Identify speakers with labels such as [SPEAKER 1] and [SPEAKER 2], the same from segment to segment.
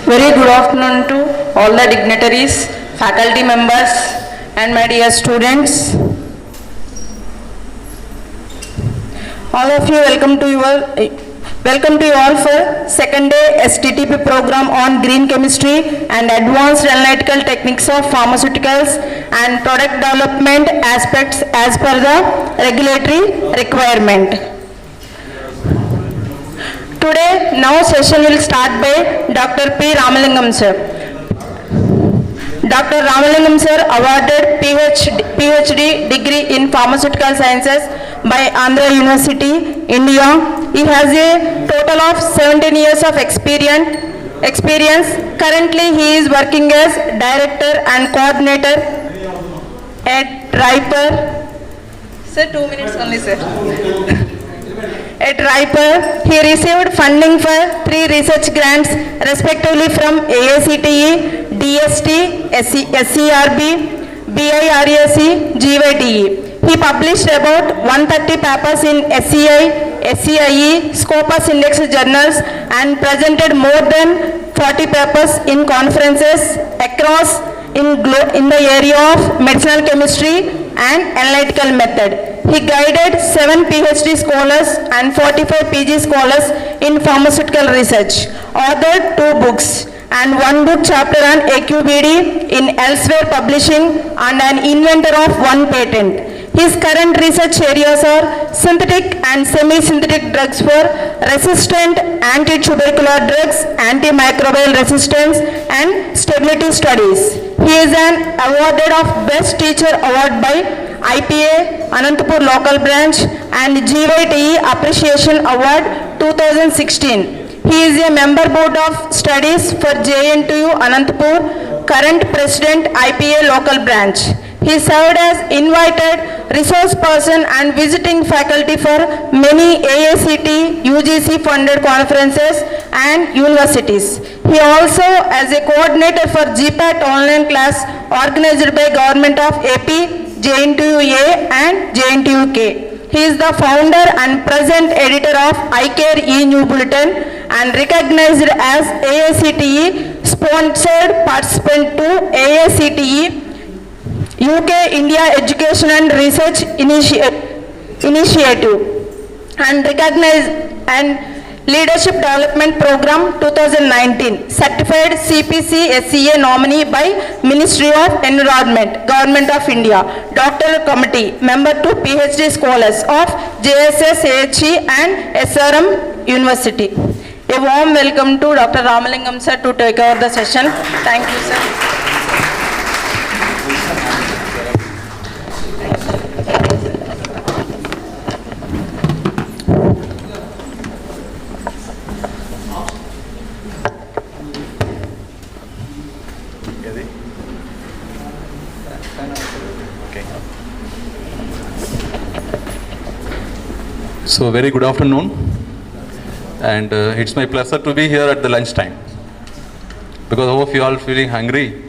[SPEAKER 1] Very good afternoon to all the dignitaries, faculty members, and my dear students. All of you, welcome to you all for second day STTP program on green chemistry and advanced analytical techniques of pharmaceuticals and product development aspects as per the regulatory requirement. Today, now session will start by Dr. P. Ramalingam sir. Dr. Ramalingam sir awarded PhD degree in pharmaceutical sciences by Andhra University, India. He has a total of 17 years of experience. Currently, he is working as director and coordinator at Riper. Sir, 2 minutes only, sir. At Riper, he received funding for 3 research grants respectively from AICTE, DST, SCRB, BIRAC, GYTE. He published about 130 papers in SCI, SCIE, Scopus Index journals and presented more than 40 papers in conferences across in the area of medicinal chemistry and analytical method. He guided 7 PhD scholars and 45 PG scholars in pharmaceutical research, authored 2 books and 1 book chapter on AQBD in Elsewhere Publishing and an inventor of 1 patent. His current research areas are synthetic and semi-synthetic drugs for resistant anti-tubercular drugs, antimicrobial resistance and stability studies. He is an awarded of Best Teacher Award by IPA, Anantapur Local Branch and GYTE Appreciation Award 2016. He is a member board of studies for JNTU Anantapur, current president IPA Local Branch. He served as invited resource person and visiting faculty for many AICTE, UGC funded conferences and universities. He also as a coordinator for GPAT online class organized by Government of AP, JNTU-A and JNTU-K. He is the founder and present editor of iCare e-New Bulletin and recognized as AICTE sponsored participant to AICTE UK India Education and Research Initiative and recognized and Leadership Development Program 2019, certified CPC SCA nominee by Ministry of Environment, Government of India, Doctoral Committee, member to PhD scholars of JSS, AHE and SRM University. A warm welcome to Dr. Ramalingam sir to take over the session. Thank you, sir.
[SPEAKER 2] So very good afternoon, and it's my pleasure to be here at the lunchtime because all of you are feeling hungry,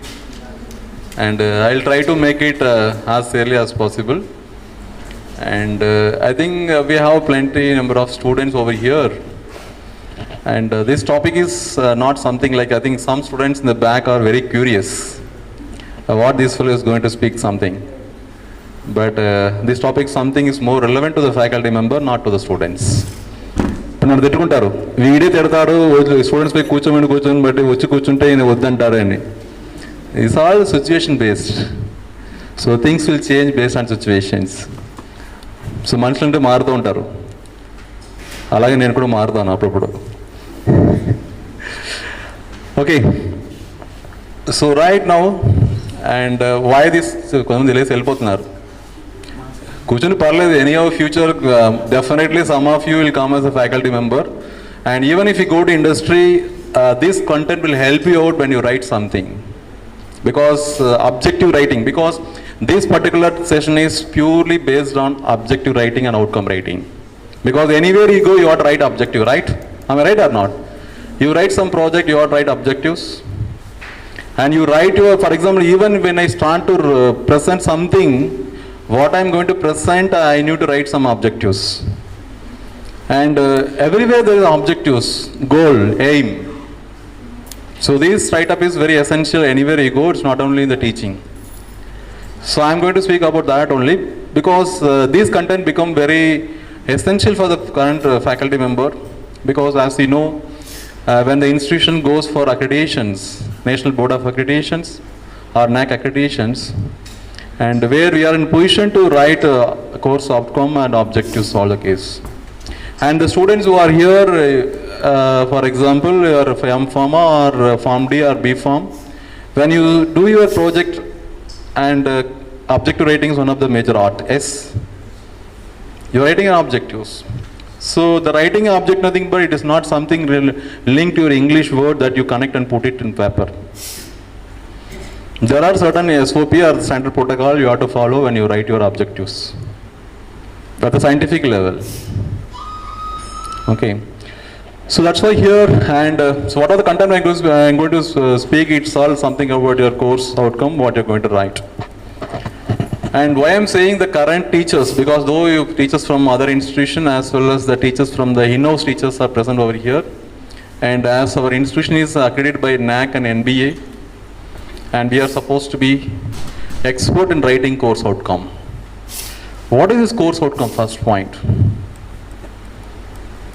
[SPEAKER 2] and I'll try to make it as early as possible. And I think we have plenty number of students over here, and this topic is not something like, I think some students in the back are very curious what this fellow is going to speak something. But this topic something is more relevant to the faculty member, not to the students. నన్ను తిట్టుకుంటారు, వీడే తిడతాడు, students పై కూర్చొని బట్టి వచ్చి కూర్చుంటే ఈయన వద్దంటారు అని. It's all situation based. So things will change based on situations. So మనుషులు అంటే మారుతూ ఉంటారు, అలాగే నేను కూడా మారుతాను అప్పుడప్పుడు. Okay, so right now and why this, కొంతమంది తెలిసి వెళ్ళిపోతున్నారు. కూర్చొని పర్లేదు, any of future definitely some of you will come as a faculty member, and even if you go to industry this content will help you out when you write something, because objective writing, because this particular session is purely based on objective writing and outcome writing, because anywhere you go you ought to write objective, right? Am I right or not? You write some project, you ought to write objectives, and you write your, for example, even when I start to present something, what I am going to present, I need to write some objectives, and everywhere there is objectives, goal, aim. So this write-up is very essential anywhere you go, it's not only in the teaching. So I'm going to speak about that only because these content become very essential for the current faculty member, because as you know, when the institution goes for accreditations, National Board of Accreditations or NAC accreditations, and where we are in position to write a course outcome and objectives, all the case. And the students who are here, for example, your Pharma or Pharm D or B Pharm, when you do your project and objective rating is one of the major art, S, you are writing an objectives. So the writing an object nothing but it is not something linked to your English word that you connect and put it in paper. There are certain SOP or standard protocol you have to follow when you write your objectives at the scientific level. Okay, so that's why here, and so what are the content I'm going to speak? It's all something about your course outcome, what you're going to write. And why I'm saying the current teachers, because though you teachers from other institution as well as the teachers from the in-house teachers are present over here, and as our institution is accredited by NAC and NBA, and we are supposed to be expert in writing course outcome. What is this course outcome? First point.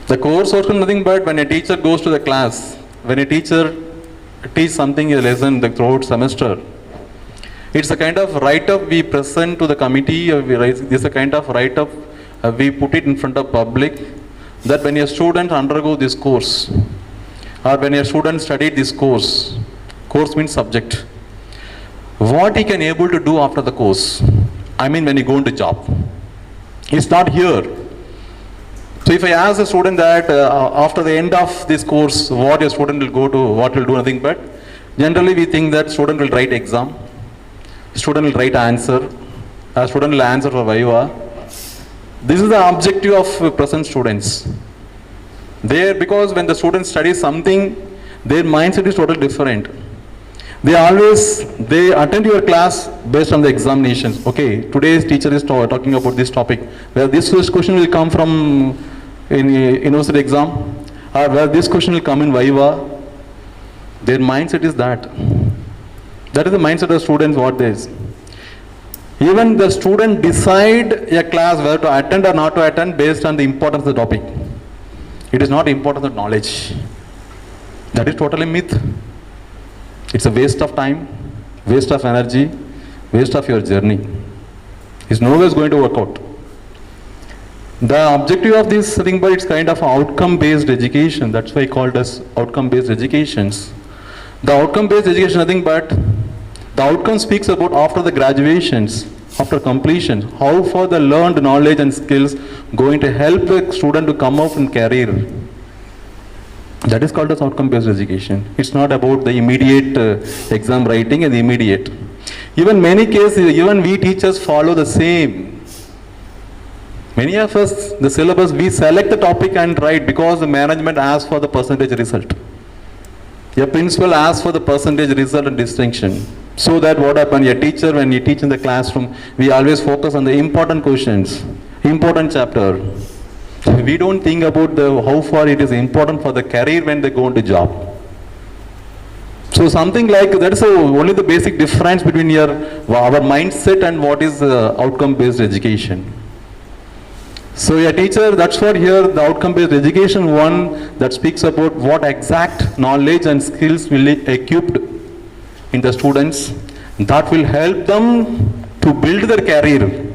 [SPEAKER 2] The course outcome nothing but when a teacher goes to the class, when a teacher teaches something a lesson throughout semester, it's a kind of write-up we present to the committee, this is a kind of write-up we put it in front of public, that when a student undergo this course, or when a student studied this course means subject, what he can able to do after the course, I mean when he go into job. It's not here. So if I ask a student that after the end of this course, what your student will go to, what will do nothing but, generally we think that student will write exam, student will write answer, student will answer for Viva. This is the objective of present students. Because when the student studies something, their mindset is totally different. They attend your class based on the examinations. Okay, today's teacher is talking about this topic, where this first question will come from in university exam, or where this question will come in Viva. Their mindset is that. That is the mindset of students what there is. Even the student decide a class whether to attend or not to attend based on the importance of the topic. It is not importance of knowledge. That is totally myth. It's a waste of time, waste of energy, waste of your journey. It's nowhere going to work out. The objective of this thing, but it's kind of outcome-based education. That's why I called as outcome-based educations. The outcome-based education, nothing but the outcome speaks about after the graduations, after completion, how far the learned knowledge and skills going to help a student to come out in career. That is called as outcome-based education. It's not about the immediate exam writing and the immediate. Even many cases, even we teachers follow the same. Many of us, the syllabus, we select the topic and write because the management asks for the percentage result. Your principal asks for the percentage result and distinction. So that what happens, your teacher, when you teach in the classroom, we always focus on the important questions, important chapter. We don't think about how far it is important for the career when they go into job. So something like that is only the basic difference between our mindset and what is outcome-based education. So a teacher, that's what here the outcome-based education one that speaks about what exact knowledge and skills will be equipped in the students that will help them to build their career,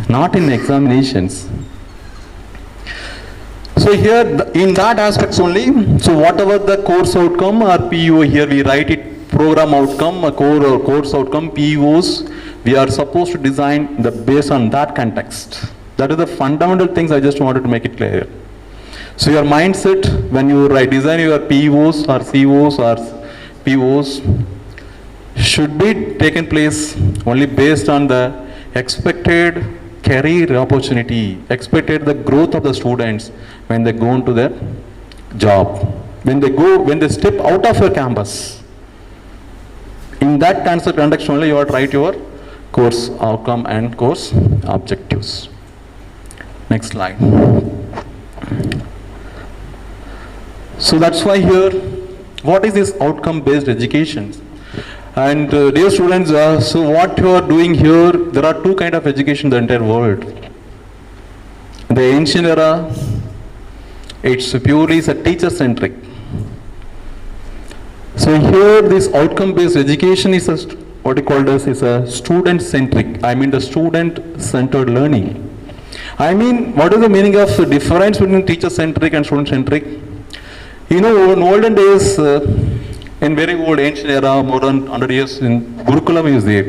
[SPEAKER 2] not in examinations. So here in that aspects only, so whatever the course outcome or PO here we write it program outcome, a course outcome, POs, we are supposed to design based on that context. That is the fundamental things I just wanted to make it clear. So your mindset when you design your POs or COs or POs should be taken place only based on the expected career opportunity, expected the growth of the students when they go into their job, when they step out of your campus. In that context only you have to write your course outcome and course objectives. Next slide. So that's why here, What is this outcome-based education? And dear students, so what you are doing here, there are two kinds of education in the entire world. The ancient era, it's purely a teacher-centric. So here this outcome-based education is what you call as is a student-centric. I mean the student-centered learning. I mean, what is the meaning of the difference between teacher-centric and student-centric? You know, in olden days, in very old ancient era, more than 100 years, in Gurukulam is there.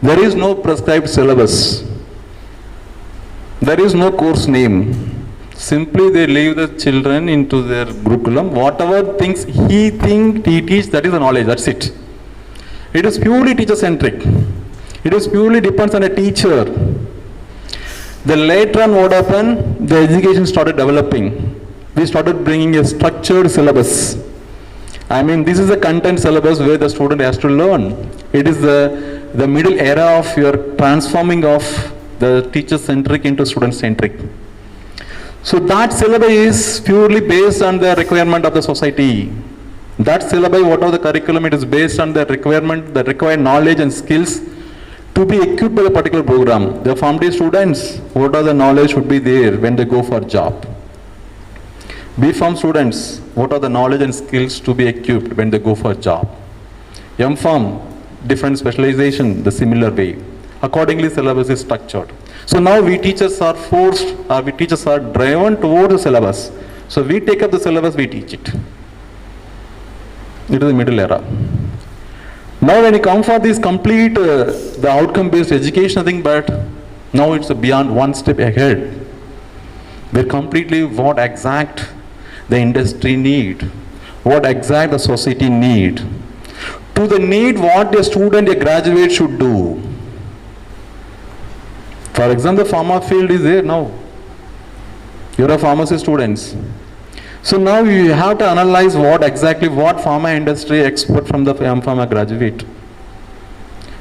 [SPEAKER 2] There is no prescribed syllabus. There is no course name. Simply they leave the children into their Gurukulam. Whatever things he teach, that is the knowledge, that's it. It is purely teacher-centric. It is purely depends on a teacher. Then later on what happened, the education started developing. We started bringing a structured syllabus. I mean, this is a content syllabus where the student has to learn. It is the middle era of your transforming of the teacher-centric into student-centric. So that syllabus is purely based on the requirement of the society. That syllabus, whatever the curriculum, it is based on the requirement, the required knowledge and skills to be equipped by a particular program. The formative students, what are the knowledge should be there when they go for job. B.Pharm students, what are the knowledge and skills to be equipped when they go for a job. M.Pharm, different specialization, the similar way. Accordingly, syllabus is structured. So now we teachers are forced, we teachers are driven towards the syllabus. So we take up the syllabus, we teach it. It is the middle era. Now when you come for this complete, the outcome-based education thing, but now it's beyond one step ahead. We're completely what exact the industry need, what exact the society need. To the need what a student, a graduate should do. For example, the pharma field is there now. You're a pharmacy students. So now you have to analyze what pharma industry expect from the pharma graduate.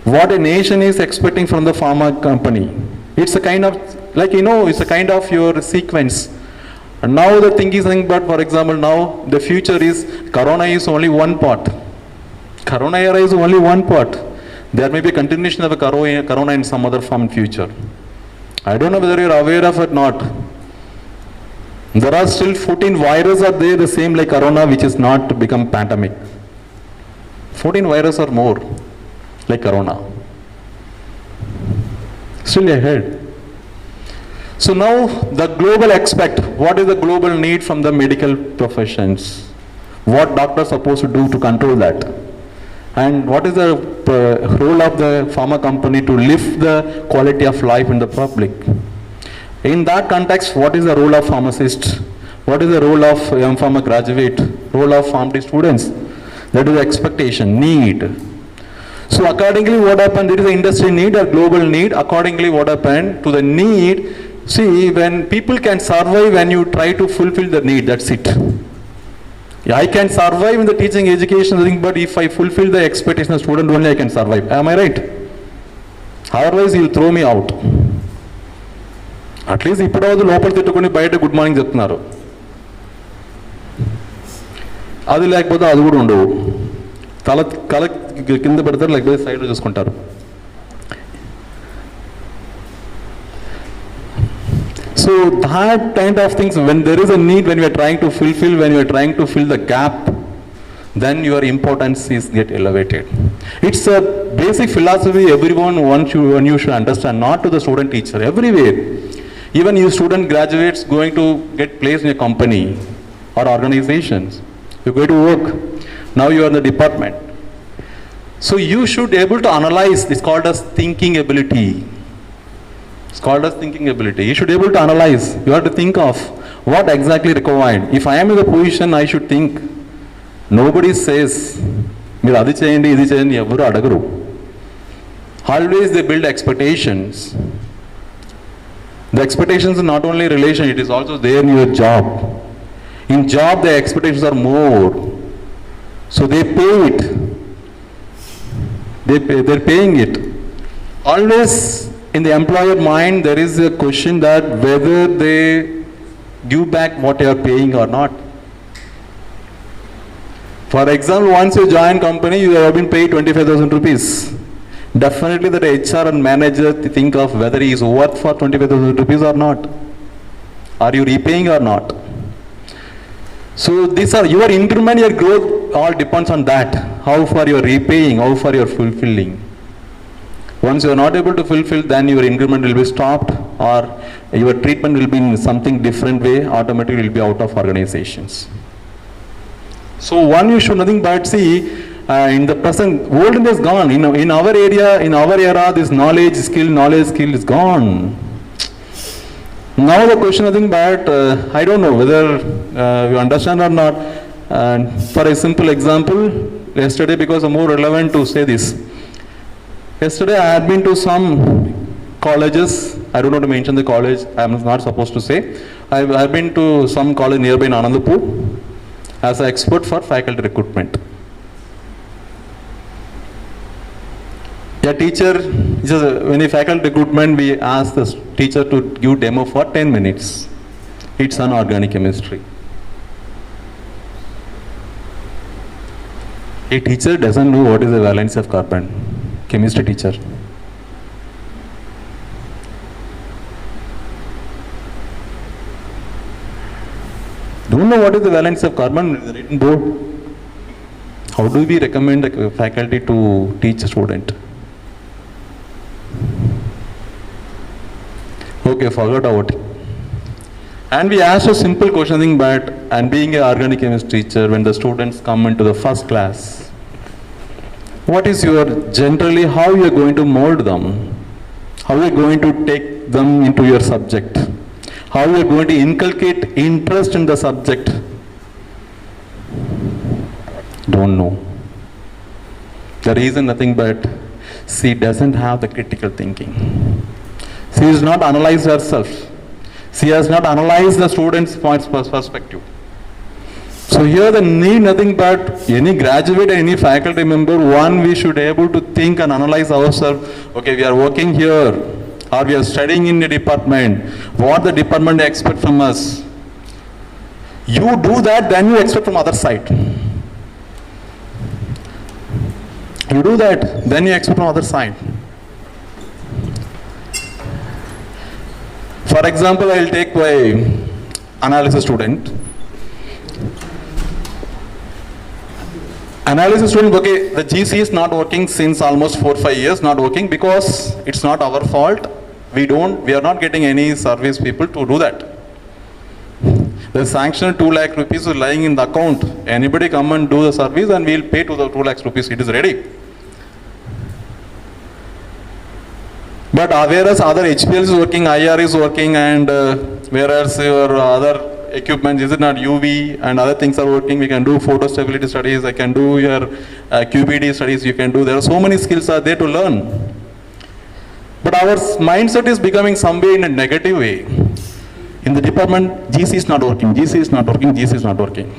[SPEAKER 2] What a nation is expecting from the pharma company. It's a kind of, like, you know, it's a kind of your sequence. And now the thing is, but for example, now the future is, Corona is only one part. Corona era is only one part. There may be a continuation of a Corona in some other form in future. I don't know whether you're aware of it or not. There are still 14 viruses are there, the same like Corona, which is not become pandemic. 14 viruses or more, like Corona. Still ahead. So now the global aspect, what is the global need from the medical professions? What doctors are supposed to do to control that? And what is the role of the pharma company to lift the quality of life in the public? In that context, what is the role of pharmacist? What is the role of young pharma graduate? Role of pharmacy students? That is the expectation, need. So accordingly what happened, there is an industry need, a global need. Accordingly what happened to the need, see, when people can survive when you try to fulfill the need, that's it. Yeah, I can survive in the teaching education thing, but if I fulfill the expectation of student only, I can survive. Am I right? Otherwise, he'll throw me out. At least ఇప్పుడు లోపల తిట్టుకొని బయట good morning చెప్తున్నారు. అది లేకపోతే అది కూడా ఉండవు. కల కింద పెడతారు, లేకపోతే సైడ్లో చూసుకుంటారు. So that kind of things, when there is a need, when you are trying to fulfill, when you are trying to fill the gap, then your importance is get elevated. It's a basic philosophy everyone wants you should understand, not to the student teacher, everywhere. Even you student graduates going to get placed in a company or organizations, you go to work, now you are in the department. So you should be able to analyze, it's called as thinking ability. It's called as thinking ability. You should be able to analyze. You have to think of what exactly required. If I am in the position, I should think. Nobody says, "Meer adi cheyandi, idi cheyandi," evvaru adagaru. Always they build expectations. The expectations are not only relation, it is also there in your job. In job, the expectations are more. So they pay it. They're paying it. Always in the employer mind, there is a question that whether they give back what they are paying or not. For example, once you join company, you have been paid 25,000 rupees. Definitely that HR and manager think of whether he is worth for 25,000 rupees or not. Are you repaying or not? So these are your increment, your growth all depends on that. How far you are repaying, how far you are fulfilling. Once you are not able to fulfill, then your increment will be stopped or your treatment will be in something different way, automatically will be out of organizations. So one you should nothing but see in the present, olden is gone. In our area, in our era, this knowledge skill is gone. Now the question nothing but, I don't know whether you understand or not. For a simple example, yesterday, because I'm more relevant to say this. Yesterday I had been to some colleges, I don't know to mention the college, I'm not supposed to say. I've been to some college nearby in Anandapur as an expert for faculty recruitment. A teacher, when a faculty recruitment, we ask the teacher to give demo for 10 minutes. It's on organic chemistry. A teacher doesn't know what is the valence of carbon. Chemistry teacher. Don't know what is the valence of carbon in the written board. How do we recommend a faculty to teach a student? Okay, forgot about it. And we asked a simple question, but and being an organic chemistry teacher, when the students come into the first class, what is your, generally, how you are going to mold them? How you are going to take them into your subject? How you are going to inculcate interest in the subject? Don't know. The reason nothing but she doesn't have the critical thinking. She has not analyzed herself. She has not analyzed the student's perspective. So here the need nothing but any graduate, any faculty member, one, we should able to think and analyze ourselves. Okay, we are working here or we are studying in the department. What the department expect from us? You do that, then you expect from other side. You do that, then you expect from other side. For example, I will take my analysis student. Analysis student, okay, the GC is not working since almost 4-5 years, not working because it's not our fault. We are not getting any service people to do that. The sanctioned 2 lakh rupees is lying in the account. Anybody come and do the service and we'll pay to the 2 lakhs rupees, it is ready. But whereas other HPL is working, IR is working, and whereas your other equipment is not UV and other things are working, we can do photo stability studies, I can do your QBD studies, you can do, there are so many skills are there to learn. But our mindset is becoming some way in a negative way. In the department, GC is not working, GC is not working, GC is not working.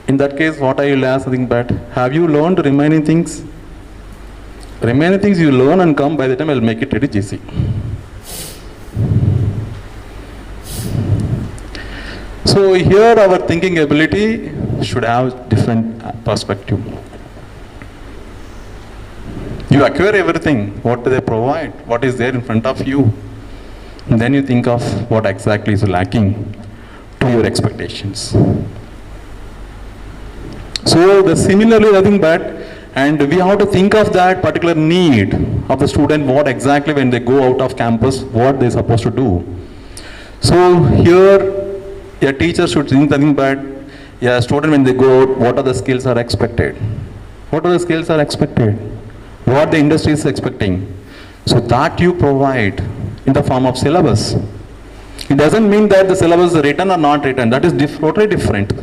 [SPEAKER 2] In that case, what I will ask, I think, but have you learned remaining things? Remaining things you learn and come, by the time I will make it ready GC. So here our thinking ability should have different perspective. You acquire everything, what do they provide, what is there in front of you. And then you think of what exactly is lacking to your expectations. So the similarly nothing but, and we have to think of that particular need of the student, what exactly when they go out of campus, what they're supposed to do. So here a teacher should think nothing but, a student when they go out, what are the skills are expected? What are the skills are expected? What the industry is expecting? So that you provide in the form of syllabus. It doesn't mean that the syllabus is written or not written, that is totally different.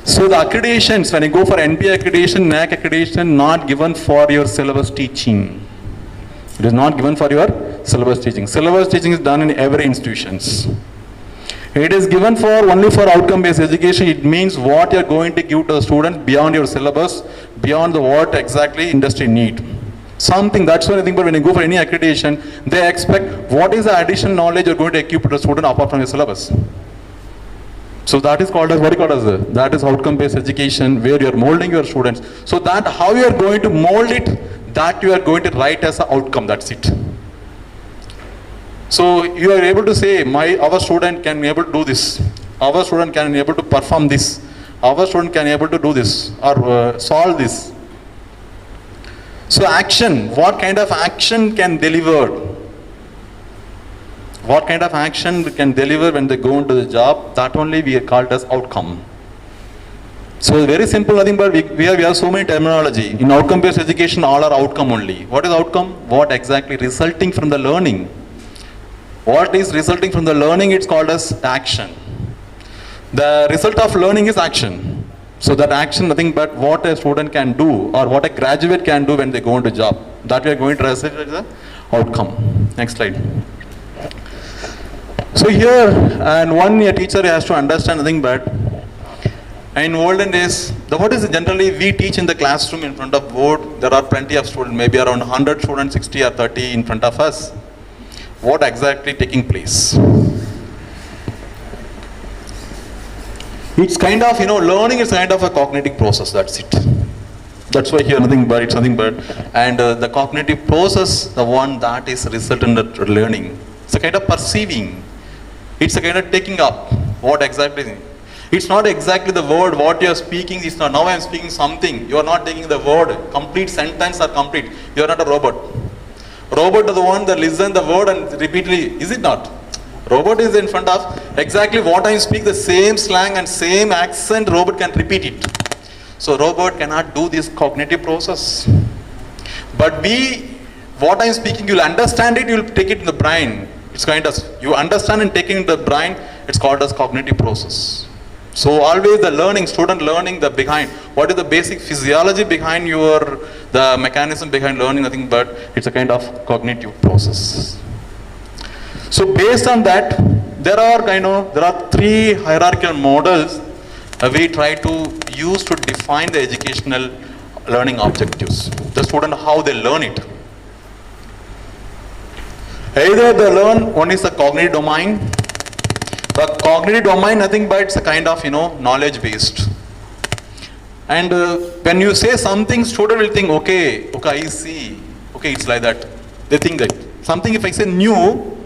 [SPEAKER 2] So the accreditations, when you go for NPI accreditation, NAC accreditation, not given for your syllabus teaching. It is not given for your syllabus teaching. Syllabus teaching is done in every institutions. It is given for only for outcome-based education. It means what you are going to give to the student beyond your syllabus, beyond the what exactly industry need. Something, that's one thing, but when you go for any accreditation, they expect what is the additional knowledge you are going to equip to the student apart from your syllabus. So that is called as, what is called as, that is outcome-based education, where you are molding your students. So that how you are going to mold it, that you are going to write as an outcome, that's it. So you are able to say, our student can be able to do this. Our student can be able to perform this. Our student can be able to do this or solve this. So action, what kind of action can deliver? What kind of action can deliver when they go into the job? That only we are called as outcome. So very simple, nothing but we have so many terminology. In outcome-based education, all are outcome only. What is outcome? What exactly resulting from the learning? What is resulting from the learning? It's called as action. The result of learning is action. So that action, nothing but what a student can do or what a graduate can do when they go into job. That we are going to research as the outcome. Next slide. So here, and one a teacher has to understand nothing but, in olden days, what is generally we teach in the classroom in front of board, there are plenty of students, maybe around 100 students, 60 or 30 in front of us. What exactly taking place? It's kind of, learning is kind of a cognitive process, that's it. That's why here nothing but, it's nothing but. And the cognitive process, the one that is result in the learning. It's a kind of perceiving. It's a kind of taking up. What exactly? It's not exactly the word, what you are speaking is not, now I am speaking something. You are not taking the word, complete sentence or complete. You are not a robot. Robot is the one that listens the word and repeatedly, is it not? Robot is in front of exactly what I speak, the same slang and same accent, robot can repeat it. So robot cannot do this cognitive process. But what I am speaking, you'll understand it, you'll take it in the brain. It's kind of, you understand and taking the brain, it's called as cognitive process. So always the learning, student learning the behind, what is the basic physiology behind the mechanism behind learning, nothing but it's a kind of cognitive process. So based on that, there are three hierarchical models we try to use to define the educational learning objectives. The student, how they learn it. Either they learn, one is the cognitive domain. The cognitive domain, nothing but it's a kind of, knowledge based. And when you say something, student will think, okay, I see. Okay, it's like that. They think that. Something if I say new,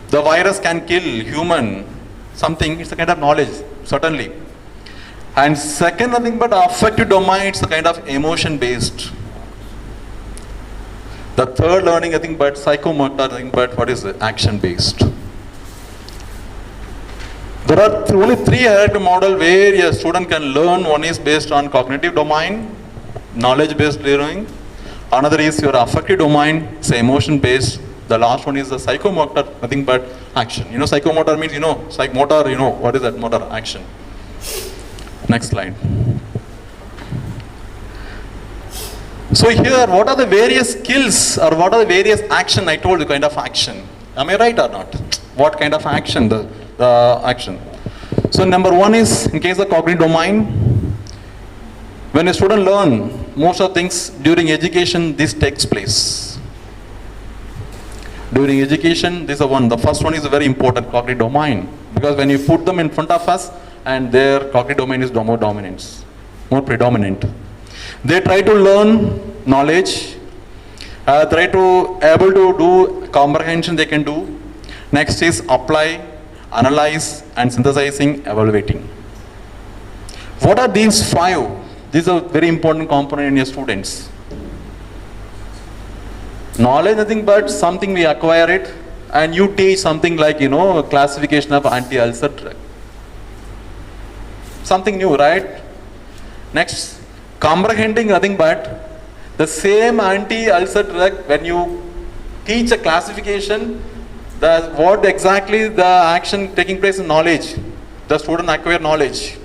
[SPEAKER 2] the virus can kill human, something, it's a kind of knowledge, certainly. And second, nothing but affective domain, it's a kind of emotion based. The third learning, nothing but psychomotor, nothing but what is it? Action based. There are only three hierarchical models where a student can learn. One is based on cognitive domain, knowledge based learning. Another is your affective domain, it's emotion based. The last one is the psychomotor, nothing but action. Psychomotor means, motor, what is that? Motor, action. Next slide. So here, what are the various skills or what are the various action? I told you kind of action. Am I right or not? What kind of action? The action. So number one is, in case of cognitive domain, when a student learn most of things during education, this takes place. During education, this is one. The first one is a very important, cognitive domain, because when you put them in front of us, and their cognitive domain is more predominant. They try to learn knowledge, try to able to do comprehension they can do. Next is apply, analyze and synthesizing, evaluating. What are these five? These are very important component in your students. Knowledge, nothing but something we acquire it, and you teach something like, classification of anti-ulcer drug. Something new, right? Next, comprehending, nothing but the same anti-ulcer drug, when you teach a classification, what exactly the action taking place in knowledge, the student acquire knowledge.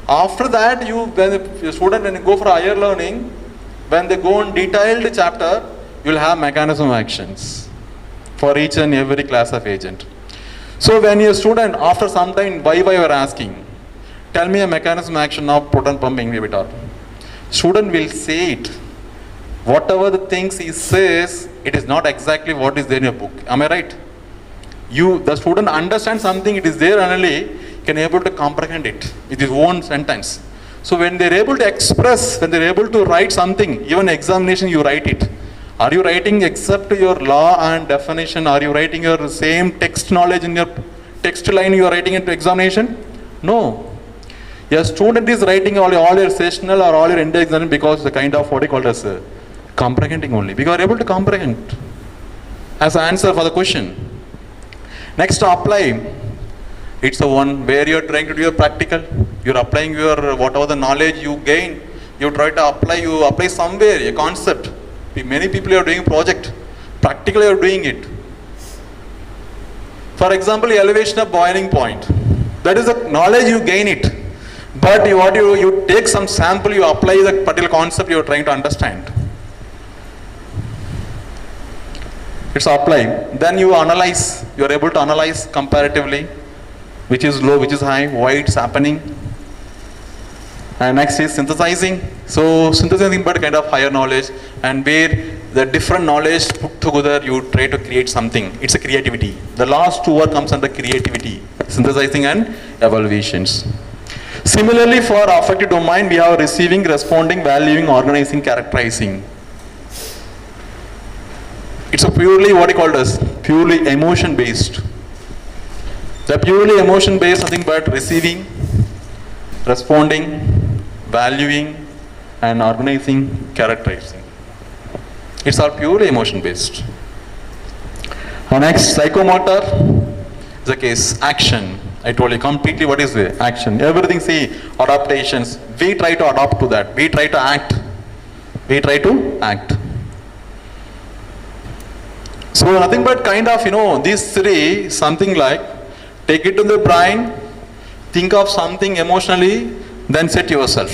[SPEAKER 2] After that, when the student, when you go for higher learning, when they go on detailed chapter, you will have mechanism of actions for each and every class of agent. So when your student, after some time, why you are asking, tell me a mechanism action of proton pump inhibitor. Student will say it. Whatever the things he says, it is not exactly what is there in your book. Am I right? The student understands something, it is there only. can able to comprehend it with his own sentence. So when they're able to express, when they're able to write something, even examination you write it. Are you writing except your law and definition? Are you writing your same text knowledge in your text line you are writing into examination? No. A student is writing all your sessional or all your end examination because the kind of what you call as comprehending only. Because you are able to comprehend as an answer for the question. Next, apply. It's the one where you are trying to do your practical. You are applying your whatever the knowledge you gain. You try to apply. You apply somewhere a concept. Many people are doing project. Practically you are doing it. For example, elevation of boiling point. That is the knowledge you gain it. But you take some sample, you apply the particular concept you are trying to understand. It's apply. Then you analyze. You are able to analyze comparatively, which is low, which is high, why it's happening. And next is synthesizing. So synthesizing but kind of higher knowledge, and where the different knowledge put together you try to create something. It's a creativity. The last two word comes under creativity, synthesizing and evaluations. Similarly, for affective domain, we have receiving, responding, valuing, organizing, characterizing. It's a purely what you call as purely emotion based. The purely emotion based nothing but receiving, responding, valuing, and organizing, characterizing. It's all purely emotion based. Next, psychomotor is the case, action. I told you completely what is the action. Everything, see, adaptations. We try to adapt to that. We try to act. We try to act. So nothing but kind of, these three, something like, take it to the brain, think of something emotionally, then set yourself.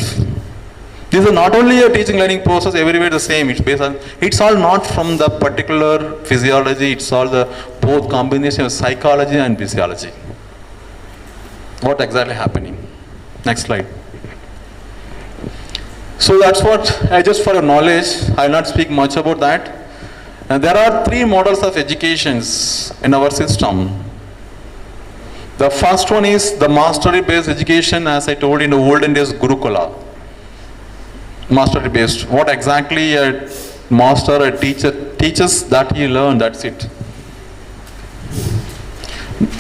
[SPEAKER 2] This is not only a teaching learning process, everywhere the same. It's based on, it's all not from the particular physiology, it's all the both combination of psychology and physiology. What exactly happening? Next slide. So that's what, just for your knowledge, I will not speak much about that. And there are three models of educations in our system. The first one is the mastery based education, as I told in the olden days, Gurukula. Mastery based. What exactly a master, a teacher teaches, that he learns, that's it.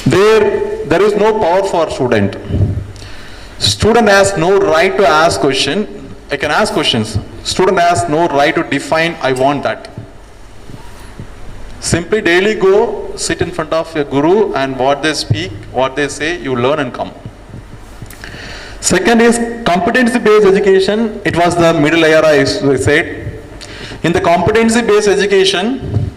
[SPEAKER 2] There is no power for student. Student has no right to ask question. I can ask questions. Student has no right to define, I want that. Simply daily go, sit in front of your guru, and what they speak, what they say, you learn and come. Second is competency based education. It was the middle era, I said. In the competency based education,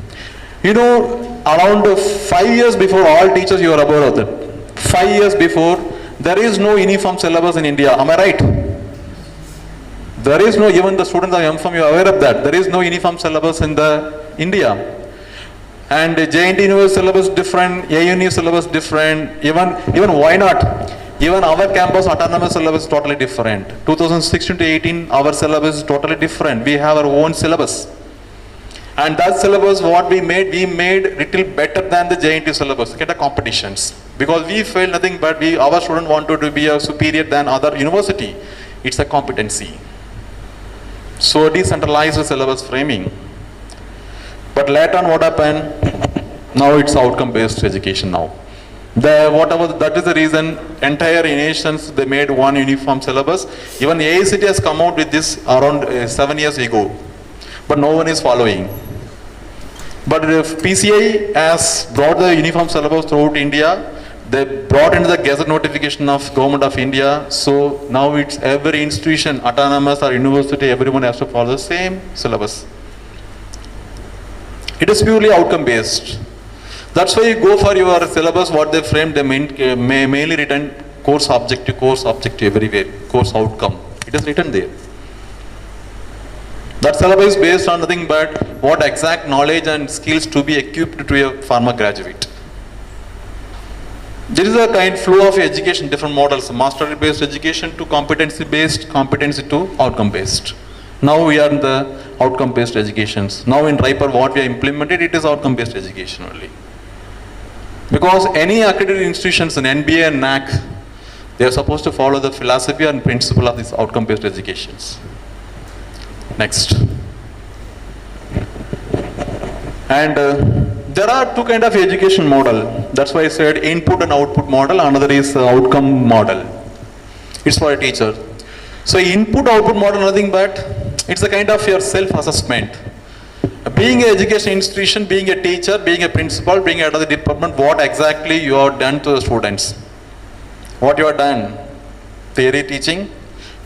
[SPEAKER 2] around 5 years before, all teachers, you are aware of that. 5 years before, there is no uniform syllabus in India. Am I right? There is no, even the students of MFM, you are aware of that. There is no uniform syllabus in India. And JNT University syllabus different, AUNU syllabus different, even why not? Even our campus autonomous syllabus is totally different. 2016 to 18, our syllabus is totally different. We have our own syllabus. And that syllabus, what we made little better than the JNT syllabus, get the competitions. Because we felt nothing but our student wanted to be a superior than other university. It's a competency. So decentralized syllabus framing. But later on what happened? Now it's outcome based education now. That is the reason entire nations, they made one uniform syllabus. Even AICTE has come out with this around 7 years ago. But no one is following. But if PCI has brought the uniform syllabus throughout India, they brought into the Gazette notification of Government of India. So now it's every institution, autonomous or university, everyone has to follow the same syllabus. It is purely outcome based. That's why you go for your syllabus, what they framed, they mainly written course objective everywhere, course outcome. It is written there. That syllabus is based on nothing but what exact knowledge and skills to be equipped to a pharma graduate. There is a kind flow of education, different models, mastery based education to competency based, competency to outcome based. Now we are in the outcome based educations. Now in RIPER what we have implemented, it is outcome based education only. Because any accredited institutions in NBA and NAC, They are supposed to follow the philosophy and principle of this outcome-based educations. Next. And there are two kind of education model. That's why I said input and output model. Another is outcome model. It's for a teacher. So input-output model, nothing but it's a kind of your self-assessment. Being an education institution, being a teacher, being a principal, being head of the department, what exactly you have done to the students? What you have done? Theory teaching,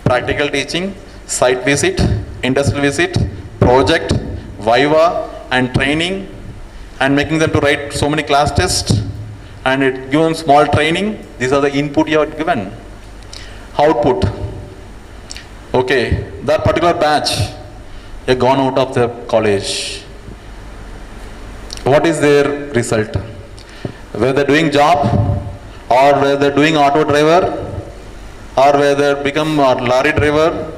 [SPEAKER 2] practical teaching, site visit, industrial visit, project, viva, and training, and making them to write so many class tests, and it give them small training. These are the input you have given. Output. Okay, that particular batch, they gone out of the college. What is their result? Whether they're doing job, or whether they're doing auto driver, or whether they become a lorry driver,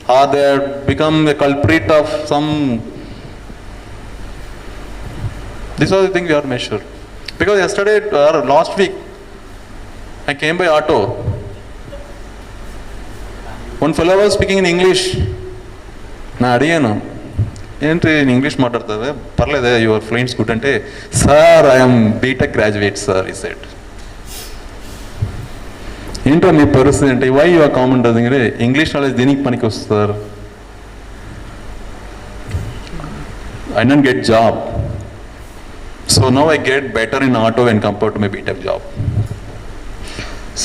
[SPEAKER 2] or they become a culprit of some. These are the things we are measured. Because yesterday or last week, I came by auto. One fellow was speaking in English. నా అడిగాను ఏంటి నేను English మాట్లాడతావే పర్లేదే your fluents good అంటే sir I'm BTech graduate sir ఈ set ఏంటో మీ పరిస్థితి అంటే వై యువర్ కామన్ డజింగ్ ఇంగ్లీష్ నాలెడ్జ్ దీనికి పనికి వస్తుంది sir I don't get job so now I get better in auto when compared to my BTech job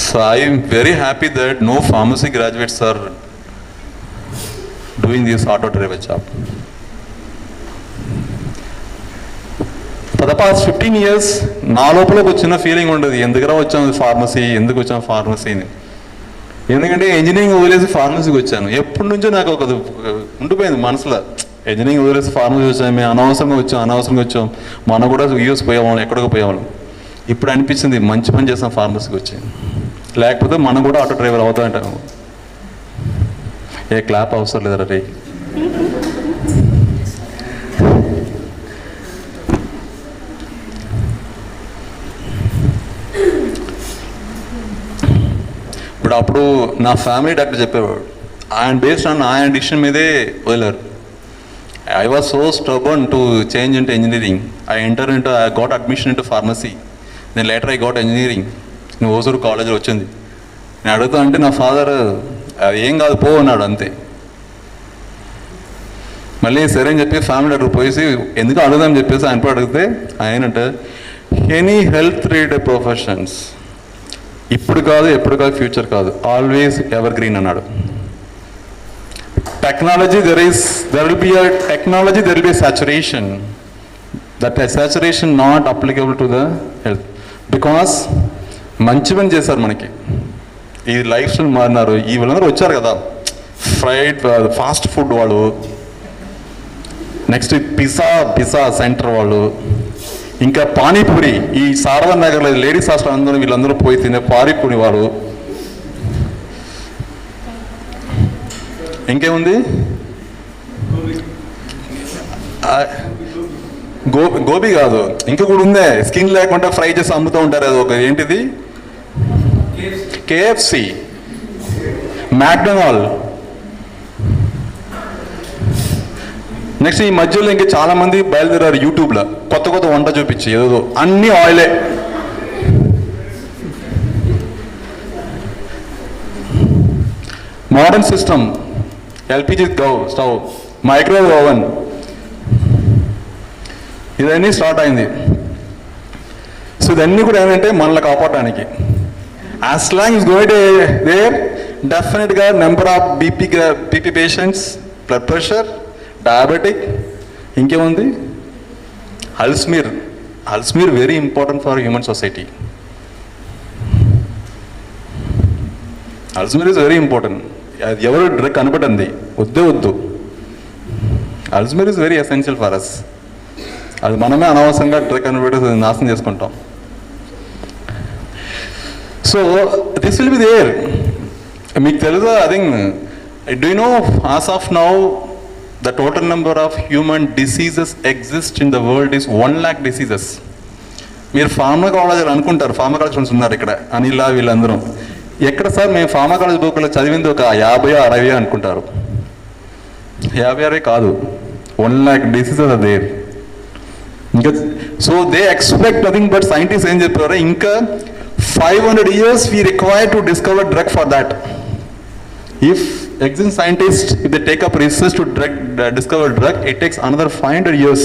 [SPEAKER 2] so I am very happy that no pharmacy graduates are doing this auto driver job. For the past 15 years, నా లోపల ఒక చిన్న feeling ఉండదు ఎందుకు వచ్చాను pharmacy ఎందుకు వచ్చాను ఫార్మసీని ఎందుకంటే ఇంజనీరింగ్ వదిలేసి ఫార్మసీకి వచ్చాను ఎప్పటి నుంచో నాకు ఒక ఉండిపోయింది మనసులో ఇంజనీరింగ్ వదిలేసి ఫార్మసీ వచ్చాను మేము అనవసరంగా వచ్చాం మనం కూడా యూఎస్ పోయేవాళ్ళం ఎక్కడికి పోయేవాళ్ళం ఇప్పుడు అనిపించింది మంచి పని చేసాం ఫార్మసీకి వచ్చి లేకపోతే మనం కూడా ఆటో డ్రైవర్ అవుతామంటాము ఏ క్లాప్ అవసరం లేదా రే ఇప్పుడు అప్పుడు నా ఫ్యామిలీ డాక్టర్ చెప్పేవాడు ఆయన బేస్డ్ ఆన్ ఆయన డిసిషన్ మీదే వదిలేరు I was so stubborn to change into engineering I got admission into pharmacy నేను లేటర్ ఐ గాట్ ఇంజనీరింగ్ నేను ఓసూరు కాలేజ్లో వచ్చింది నేను అడుగుతా అంటే నా ఫాదర్ అది ఏం కాదు పో అన్నాడు అంతే మళ్ళీ సరే అని చెప్పి ఫ్యామిలీ డాక్టర్ పోయేసి ఎందుకు అడుగుదామని చెప్పేసి ఆయన అడిగితే ఆయనంటే ఎనీ హెల్త్ రిలేటెడ్ ప్రొఫెషన్స్ ఇప్పుడు కాదు ఎప్పుడు కాదు ఫ్యూచర్ కాదు ఆల్వేస్ ఎవర్ గ్రీన్ అన్నాడు technology there will be a technology there will be saturation that saturation not applicable to the health because మంచి పని చేశారు మనకి ఈ లైఫ్ స్టైల్ మారినారు ఈ వీళ్ళందరూ వచ్చారు కదా ఫాస్ట్ ఫుడ్ వాళ్ళు నెక్స్ట్ పిజ్జా సెంటర్ వాళ్ళు ఇంకా పానీపూరి ఈ శారదా నగర్లో లేడీస్ హాస్టల్ అందరూ వీళ్ళందరూ పోయి తినే పానీపూరి వాళ్ళు ఇంకేముంది గోబీ కాదు ఇంకా కూడా ఉందే స్కిన్ లేకుండా ఫ్రై చేసి అమ్ముతూ ఉంటారు అది ఒక ఏంటిది KFC, McDonald. నెక్స్ట్ ఈ మధ్యలో ఇంకా చాలా మంది బయలుదేరారు యూట్యూబ్లో కొత్త వంట చూపించి ఏదో అన్ని ఆయిలే modern system LPG stove microwave oven ఇదన్నీ స్టార్ట్ అయింది సో ఇదన్నీ కూడా ఏంటంటే మనల్ని కాపాడడానికి as long as going there definitely number of BP patients blood pressure diabetic ఇంకేముంది Alzheimer very important for human society Alzheimer is very important ఎవరు drug కనపడండి వద్దు Alzheimer is very essential for us అది మనమే అనవసరంగా డ్రగ్ కనపడి నాశనం చేసుకుంటాం So this will be there. మీకు తెలుసా I think do you know as of now the total number of human diseases exist in the world is 1 lakh diseases. మీరు pharmacology అనుకుంటారు ఫార్మకాలజిస్ట్స్ ఉన్నారు ఇక్కడ అనిలా వీళ్ళందరూ ఎక్కడ సార్ మేము ఫార్మాకాలజీ బుక్లో చదివింది ఒక 50-60 అనుకుంటారు. 50-60 కాదు, 1 lakh diseases are there. ఇంకా so they expect nothing but scientist ఏం చెప్పారు, ఇంకా 500 years we require to discover drug for that. If existing scientists, if they take up research to discover drug, it takes another 500 years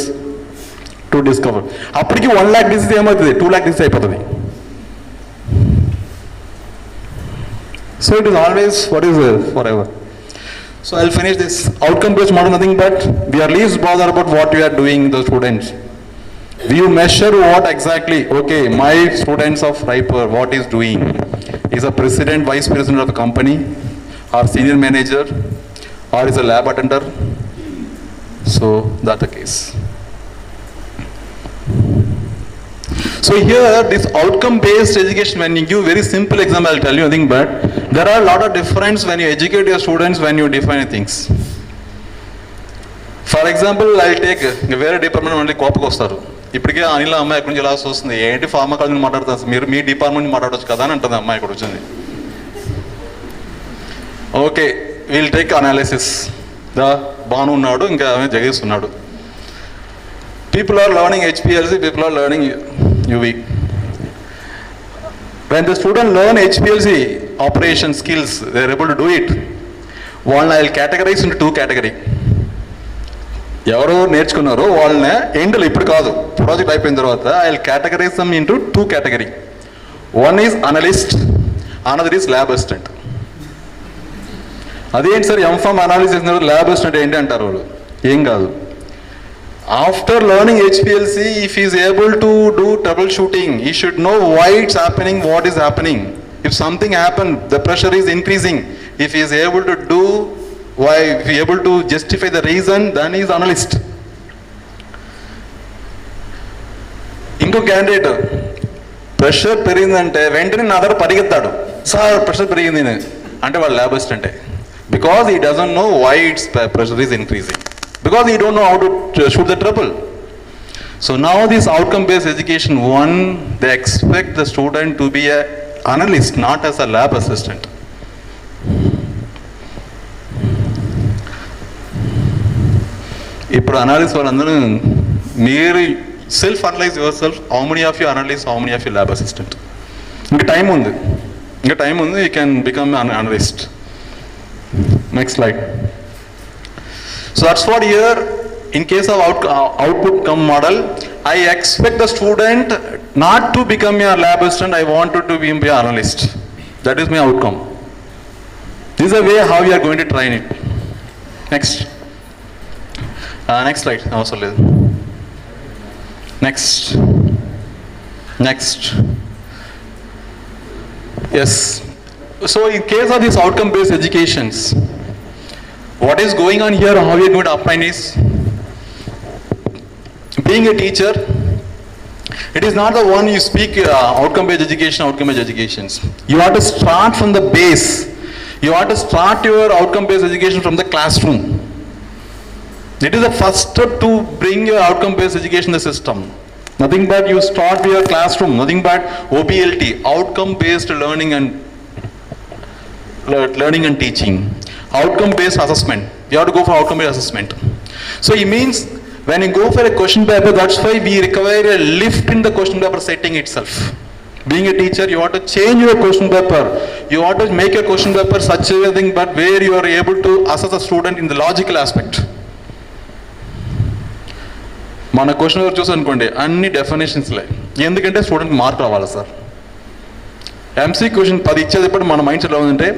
[SPEAKER 2] to discover. అప్పటికి 1 lakh disease ఏమవుతుంది, 2 lakh disease అయిపోతుంది. So it is always what is forever. So I'll finish this outcome based model, nothing but we are least bothered about what we are doing the students. We measure what exactly, okay, my students of Raipur, what is doing? Is a president, vice president of a company, or senior manager, or is a lab attender? So that's the case. So here, this outcome-based education, when you give very simple example, I'll tell you nothing but there are a lot of difference when you educate your students, when you define things. For example, I'll take వేరే department మళ్ళీ కోపకు వస్తారు. ఇప్పటికే అనిల్ అమ్మాయి ఎక్కడి నుంచి వెళ్ళాల్సి వస్తుంది, ఏంటి ఫార్మాకాలజీ మాట్లాడుతుంది, మీరు మీ డిపార్ట్మెంట్ మాట్లాడవచ్చు కదా అని అంటుంది అమ్మాయి ఇక్కడ వచ్చింది. Okay, we'll take analysis. Bhanu ఉన్నాడు, ఇంకా జగదీష్ ఉన్నాడు. People are learning HPLC, people are learning UV. When the student learn HPLC operation skills, they are able to do it. వాళ్ళని I'll categorize into 2 category. ఎవరు నేర్చుకున్నారో వాళ్ళని ఎండ్లో, ఇప్పుడు కాదు, ప్రాజెక్ట్ అయిపోయిన తర్వాత I'll categorize them into 2 category. One is analyst, another is lab assistant. అదేంటి sir MPharm analysis lab assistant ఏంటి అంటారు వాళ్ళు. ఏం కాదు. After learning HPLC, if he is able to do troubleshooting, he should know why it's happening, what is happening. If something happened, the pressure is increasing. If he is able to do why, if he is able to justify the reason, then he is analyst. ఇంకో candidate pressure పెరిగిందంటే వెంటనే నా దగ్గర పరిగెత్తాడు, sir pressure పెరిగింది అంటే వాడు lab అసిస్టెంటే. Because he doesn't know why its pressure is increasing. Because he don't know how to shoot the trouble. So now this outcome-based education, one, they expect the student to be an analyst, not as a lab assistant. ఇప్పుడు analysis వాళ్ళందరూ మీరు self analyse your self, how many of you analyst, how many of you lab assistant. ఇంకా time ఉంది, you can become an analyst. Next slide. So that's what here, in case of output come model, I expect the student not to become a lab assistant, I want to be an analyst. That is my outcome. This is the way how we are going to train it. Next. Next slide. Next. Yes. So in case of these outcome-based educations, what is going on here, how we are going to apply is, being a teacher, it is not the one you speak outcome-based educations. You have to start from the base. You have to start your outcome-based education from the classroom. It is the first step to bring your outcome-based education in the system. Nothing but you start with your classroom, nothing but OBLT, outcome-based learning and teaching. Outcome-based assessment. You have to go for outcome-based assessment. So it means when you go for a question paper, that's why we require a lift in the question paper setting itself. Being a teacher, you have to change your question paper. You have to make your question paper such a thing, but where you are able to assess the student in the logical aspect. మన question paper చూసి అనుకోండి, అన్ని డెఫినేషన్స్లే. ఎందుకంటే student mark రావాలి sir. MC question 10 ఇచ్చేటప్పుడు మన mind set ఉందంటే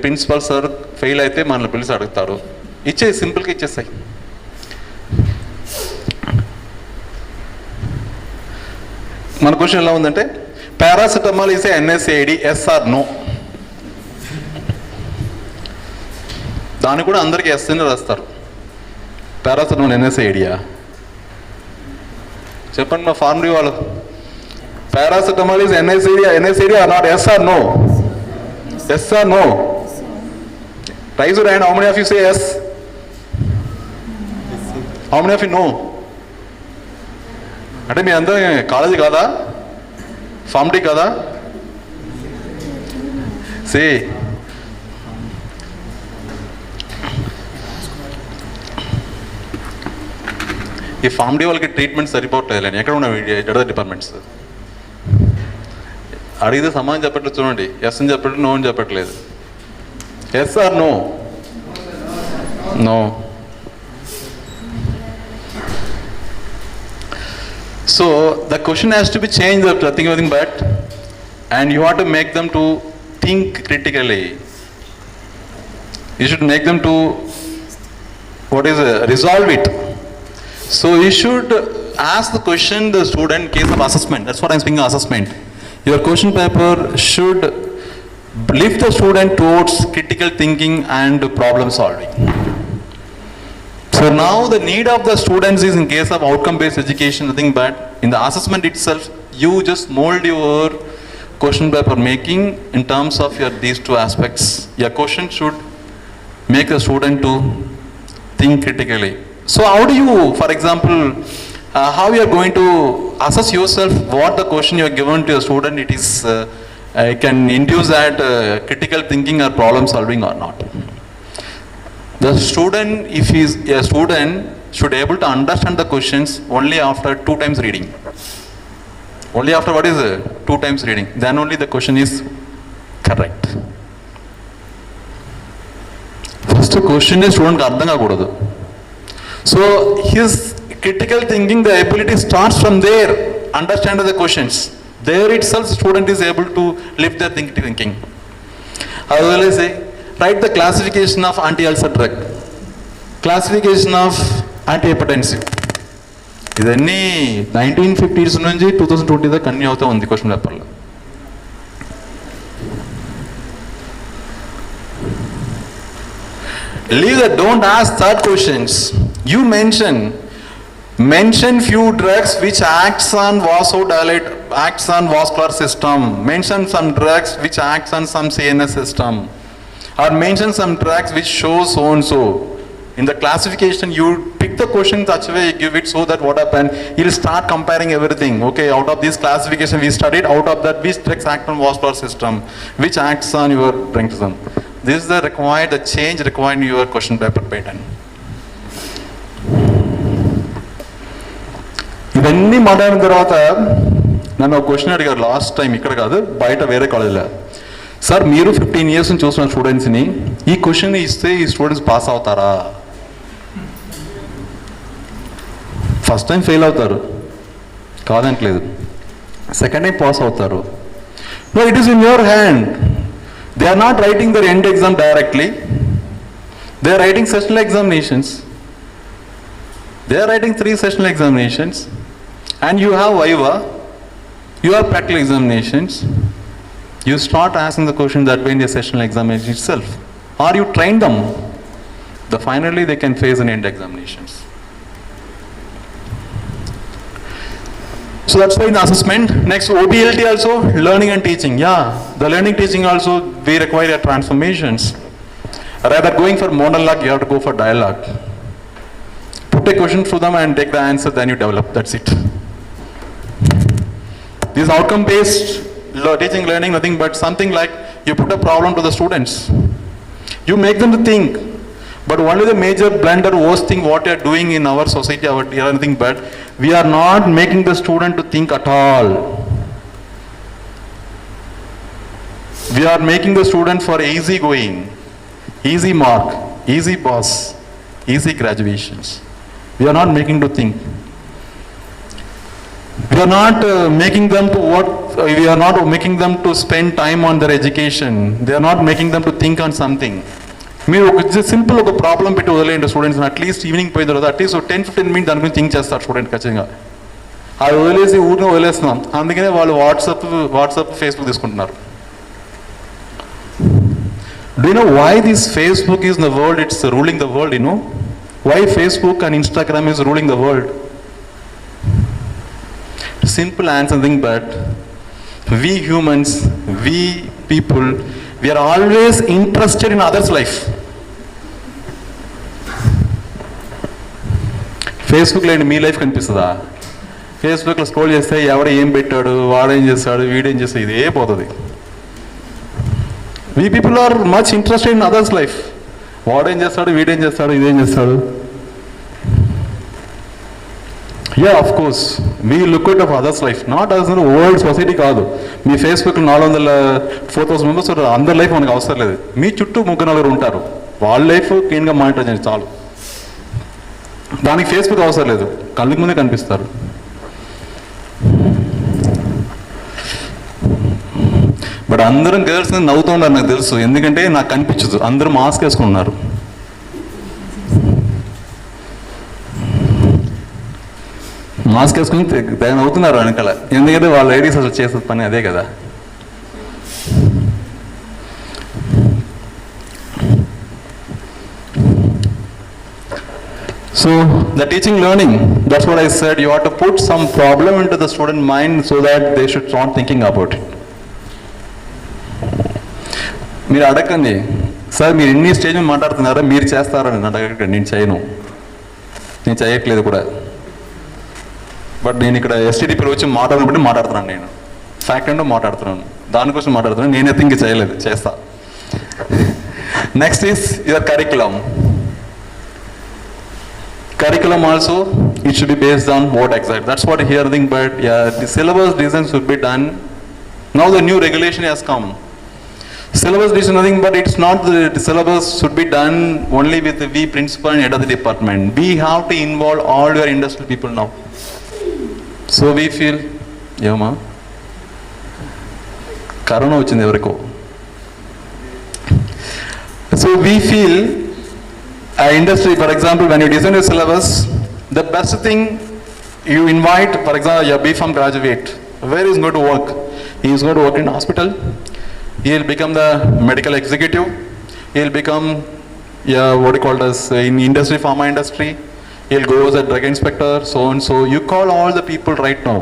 [SPEAKER 2] principal sir fail అయితే మనల్ని పిలిచి అడుగుతారు, ఇచ్చేది సింపుల్గా ఇచ్చేస్తాయి. మన క్వశ్చన్ ఎలా ఉందంటే paracetamol is NSAID, yes or no. దాన్ని కూడా అందరికీ ఎస్ అని రాస్తారు. పారాసిటమాల్ NSAIDయా చెప్పండి మా ఫార్మరీ వాళ్ళు. Paracetamol is NSAID or not, yes or no? Yes or no? Raise your hand. How many of you say yes? How many of you know? అంటే మీ అందరూ కాలేజీ కాదా, ఫార్మటీ కాదా? See, ఈ ఫామ్ డి వాళ్ళకి ట్రీట్మెంట్ సరిపోవట్లేదు. ఎక్కడ ఉన్నాయి జడద departments? అడిగితే సమాధానం చెప్పట్లేదు. చూడండి, ఎస్ అని చెప్పట్లేదు, నో అని చెప్పట్లేదు. Yes or no? No. So the question has to be changed of nothing but, and you have to make them to think critically. You should make them to resolve it. So you should ask the question the student in case of assessment. That's what I'm speaking of assessment. Your question paper should lift the student towards critical thinking and problem solving. So now the need of the students is in case of outcome-based education, nothing but in the assessment itself, you just mold your question paper making in terms of these two aspects. Your question should make the student to think critically. So how do you, for example, how you are going to assess yourself what the question you are given to a student, it is can induce that critical thinking or problem solving or not? The student, if he is a student, should able to understand the questions only after 2 times reading. Only after 2 times reading. Then only the question is correct. First question is student ardham kagudadu. So his critical thinking, the ability starts from there. Understand the questions. There itself, student is able to lift their thinking. I will always say, write the classification of anti-ulcer drug, classification of antihypertensive. ఇదన్నీ 1950s నుంచి 2020 దాకా కన్యూ అవుతా ఉంది question పేపర్లో. Leave that, don't ask third questions. You mention few drugs which acts on vasodilate, acts on vascular system. Mention some drugs which acts on some CNS system. Or mention some drugs which show so and so. In the classification, you pick the question such a way, you give it so that what happened, you'll start comparing everything. Okay, out of this classification we studied, out of that which drugs act on vascular system, which acts on your brain system. This is the change required in your question paper pattern. ఇవన్నీ మాట్లాడిన తర్వాత నన్ను ఒక question అడిగారు last time, ఇక్కడ కాదు బయట వేరే కాలేజీలో. సార్, మీరు 15 years నుంచి చూస్తున్న స్టూడెంట్స్ని, ఈ క్వశ్చన్ ఇస్తే ఈ స్టూడెంట్స్ పాస్ అవుతారా? ఫస్ట్ టైం ఫెయిల్ అవుతారు, కాదంటలేదు. సెకండ్ టైం పాస్ అవుతారు. No, it is in your hand. They are not writing their end exam directly. They are writing sessional examinations. They are writing 3 sessional examinations, and you have viva, you have practical examinations. You start asking the question that way in the sessional examination itself, or you train them. Finally they can face an end examinations. So that's why in the assessment. Next, OBLT also, learning and teaching. Yeah, the learning teaching also, we require transformations. Rather going for monologue, you have to go for dialogue. Put a question to them and take the answer, then you develop. That's it. This outcome-based teaching, learning, nothing but something like you put a problem to the students. You make them to think. But one of the major blunder, worst thing what you are doing in our society, anything but we are not making the student to think at all. We are making the student for easy going, easy mark, easy pass, easy graduations. We are not making to think. We are not making them to work. We are not making them to spend time on their education. They are not making them to think on something. మీరు ఒక simple ఒక problem పెట్టి వదిలేయండి students. At least evening పోయిన తర్వాత at least 10-15 minutes దాని గురించి think చేస్తారు స్టూడెంట్ ఖచ్చితంగా. అది వదిలేసి ఊరిని వదిలేస్తున్నాం, అందుకనే వాళ్ళు వాట్సాప్ ఫేస్బుక్ తీసుకుంటున్నారు. Do you know why this Facebook is in the world? It's ruling the world, you know? Why Facebook and Instagram is ruling the world? Simple answer thing, but we humans, we people, we are always interested in others' life. ఫేస్బుక్లో మీ life కనిపిస్తుందా? ఫేస్బుక్లో scroll చేస్తే ఎవడ ఏం పెట్టాడు, వాడేం చేస్తాడు, వీడేం చేస్తాడు, ఇదే పోతుంది. We people are much interested in others' life. వాడేం చేస్తాడు, వీడేం చేస్తాడు, ఇదేం చేస్తాడు. Yeah, of course. We look at of others' life, not as world society కాదు. మీ ఫేస్బుక్లో 4,000 మెంబర్స్ అందరి లైఫ్ మనకు అవసరం లేదు. మీ చుట్టూ 3-4 ఉంటారు, వాళ్ళ లైఫ్ క్లీన్గా మానిటర్ చేయండి చాలు. దానికి ఫేస్బుక్ అవసరం లేదు, కళ్ళకి ముందే కనిపిస్తారు. బట్ అందరం గర్ల్స్ నవ్వుతూ ఉన్నారు నాకు తెలుసు, ఎందుకంటే నాకు కనిపించదు, అందరూ మాస్క్ వేసుకున్నారు. మాస్క్ వేసుకుని తెగ నవ్వుతున్నారు వెనకాల, ఎందుకంటే వాళ్ళ లేడీస్ అసలు చేసే పని అదే కదా. So the teaching learning, that's what I said, you have to put some problem into the student mind so that they should start thinking about it. మీరు అడగండి, సార్ మీరు ఇన్ని స్టేజ్ మీద మాట్లాడుతున్నారా, మీరు చేస్తారని అడగండి. నేను చేయను, నేను చేయట్లేదు కూడా. బట్ నేను ఇక్కడ ఎస్టీడీపీలో వచ్చి మాట్లాడినప్పుడు మాట్లాడుతున్నాను, నేను ఫ్యాక్ట్ అంటే మాట్లాడుతున్నాను, దానికోసం మాట్లాడుతున్నాను. నేనైతే ఇంక చేయలేదు, చేస్తా. Next is your curriculum. Curriculum also, it should be based on what exact. That's what here thing, but yeah, the syllabus design should be done. Now the new regulation has come. Syllabus design nothing, but it's not the syllabus should be done only with the we principal and head of the department. We have to involve all your industrial people now. So we feel, yeah ma, Corona వచ్చింది ఎవరికో. So we feel industry, for example, when you design your syllabus, the best thing you invite, for example, your B.Pharm graduate, where is going to work? He is going to work in hospital. He will become the medical executive. He will become, what you call as in industry, pharma industry. He will go as a drug inspector, so and so. You call all the people right now.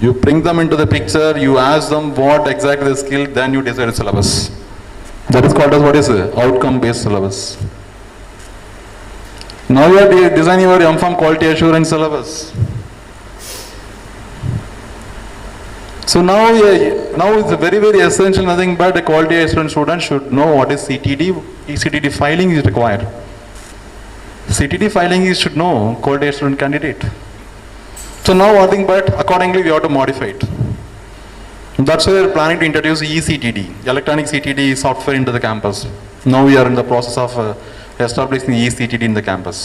[SPEAKER 2] You bring them into the picture. You ask them what exactly the skill. Then you decide the syllabus. That is called as what is outcome-based syllabus. Now you are designing your M.Pharm quality assurance syllabus. So now it's very, very essential, nothing but a quality assurance student should know what is CTD. CTD filing is required. CTD filing is should know quality assurance candidate. So now nothing but accordingly we have to modify it. That's why we are planning to introduce eCTD, electronic CTD software into the campus. Now we are in the process of establishing eCTD in the campus.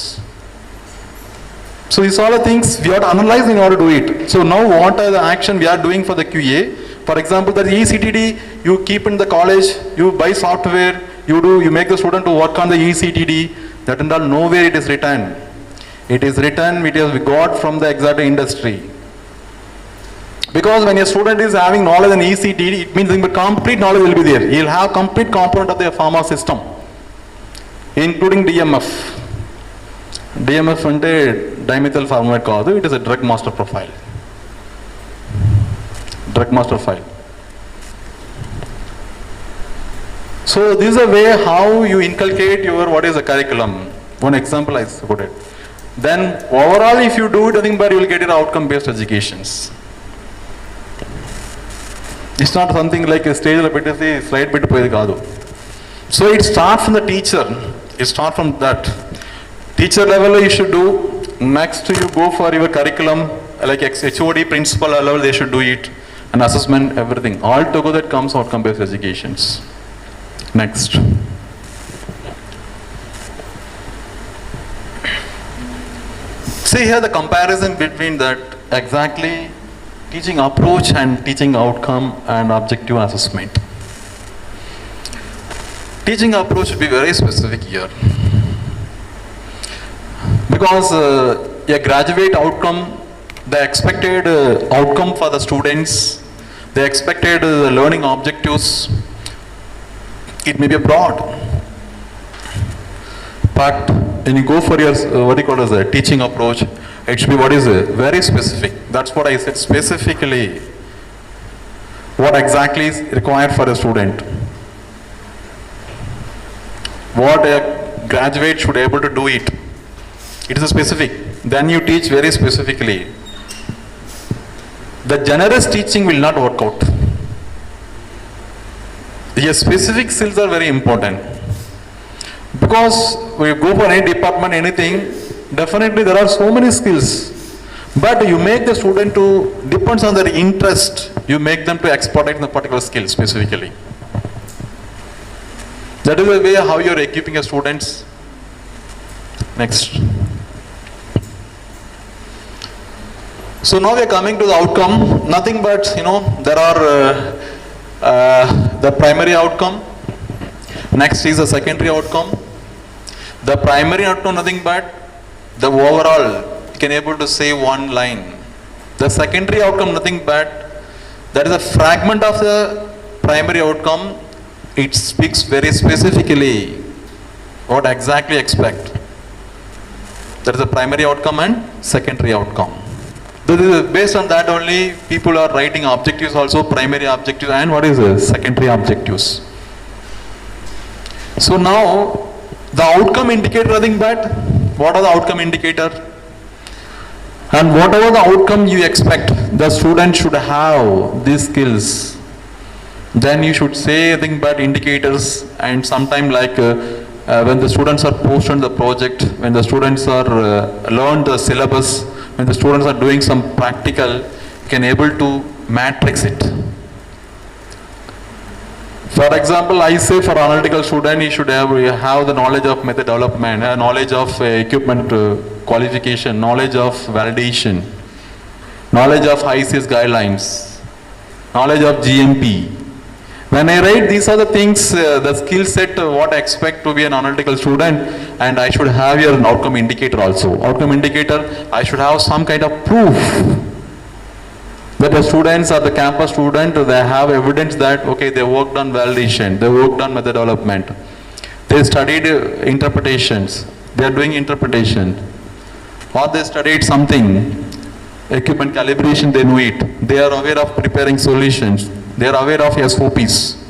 [SPEAKER 2] So these are the things we have to analyze in order to do it. So now what are the action we are doing for the QA? For example, the eCTD you keep in the college, you buy software, you make the student to work on the eCTD. That and all nowhere it is written. It is written, it is got from the exact industry. Because when a student is having knowledge in eCTD, it means the complete knowledge will be there. He will have complete component of the pharma system, including DMF. DMF అంటే dimethyl formate కాదు, it is a drug master profile. Drug master file. So this is a way how you inculcate your what is the curriculum. One example I put it. Then overall if you do it, I think but you will get your outcome based educations. It's not something like a stage లో పెట్టేసి slide పెట్టిపోయేది కాదు. So it starts from the teacher. It starts from that. Teacher level you should do. Next you go for your curriculum, like HOD principal level they should do it, and assessment, everything. All together it comes outcome based educations. Next. See here the comparison between that exactly teaching approach and teaching outcome and objective assessment. Teaching approach should be very specific here. Because a graduate outcome, the expected outcome for the students, the expected learning objectives, it may be broad. But when you go for your what you call as a teaching approach, it should be what is very specific. That's what I said, specifically what exactly is required for a student. What a graduate should be able to do it. It is a specific. Then you teach very specifically. The generous teaching will not work out. Yes, specific skills are very important. Because we go for any department, anything, definitely there are so many skills. But you make the student to, depends on their interest, you make them to exploit the particular skill specifically. That is the way how you are equipping your students. Next. So now we are coming to the outcome. Nothing but, there are the primary outcome. Next is the secondary outcome. The primary outcome, nothing but the overall, you can able to say one line. The secondary outcome, nothing but that is a fragment of the primary outcome. It speaks very specifically what exactly expect. That is the primary outcome and secondary outcome. Based on that only people are writing objectives also, primary objectives and what is the secondary objectives. So now the outcome indicator, nothing but what are the outcome indicator? And whatever the outcome you expect, the student should have these skills. Then you should say nothing but indicators, and sometime like when the students are posted the project, when the students are learned the syllabus, when the students are doing some practical, you can able to matrix it. For example, I say for analytical student, he should have the knowledge of method development, knowledge of equipment qualification, knowledge of validation, knowledge of ICS guidelines, knowledge of GMP. When I write, these are the things, the skill set, what I expect to be an analytical student, and I should have here an outcome indicator also. Outcome indicator, I should have some kind of proof that the students or the campus student, they have evidence that, okay, they worked on validation, they worked on method development, they studied interpretations, they are doing interpretation, or they studied something, equipment calibration, they know it, they are aware of preparing solutions, they are aware of SOPs.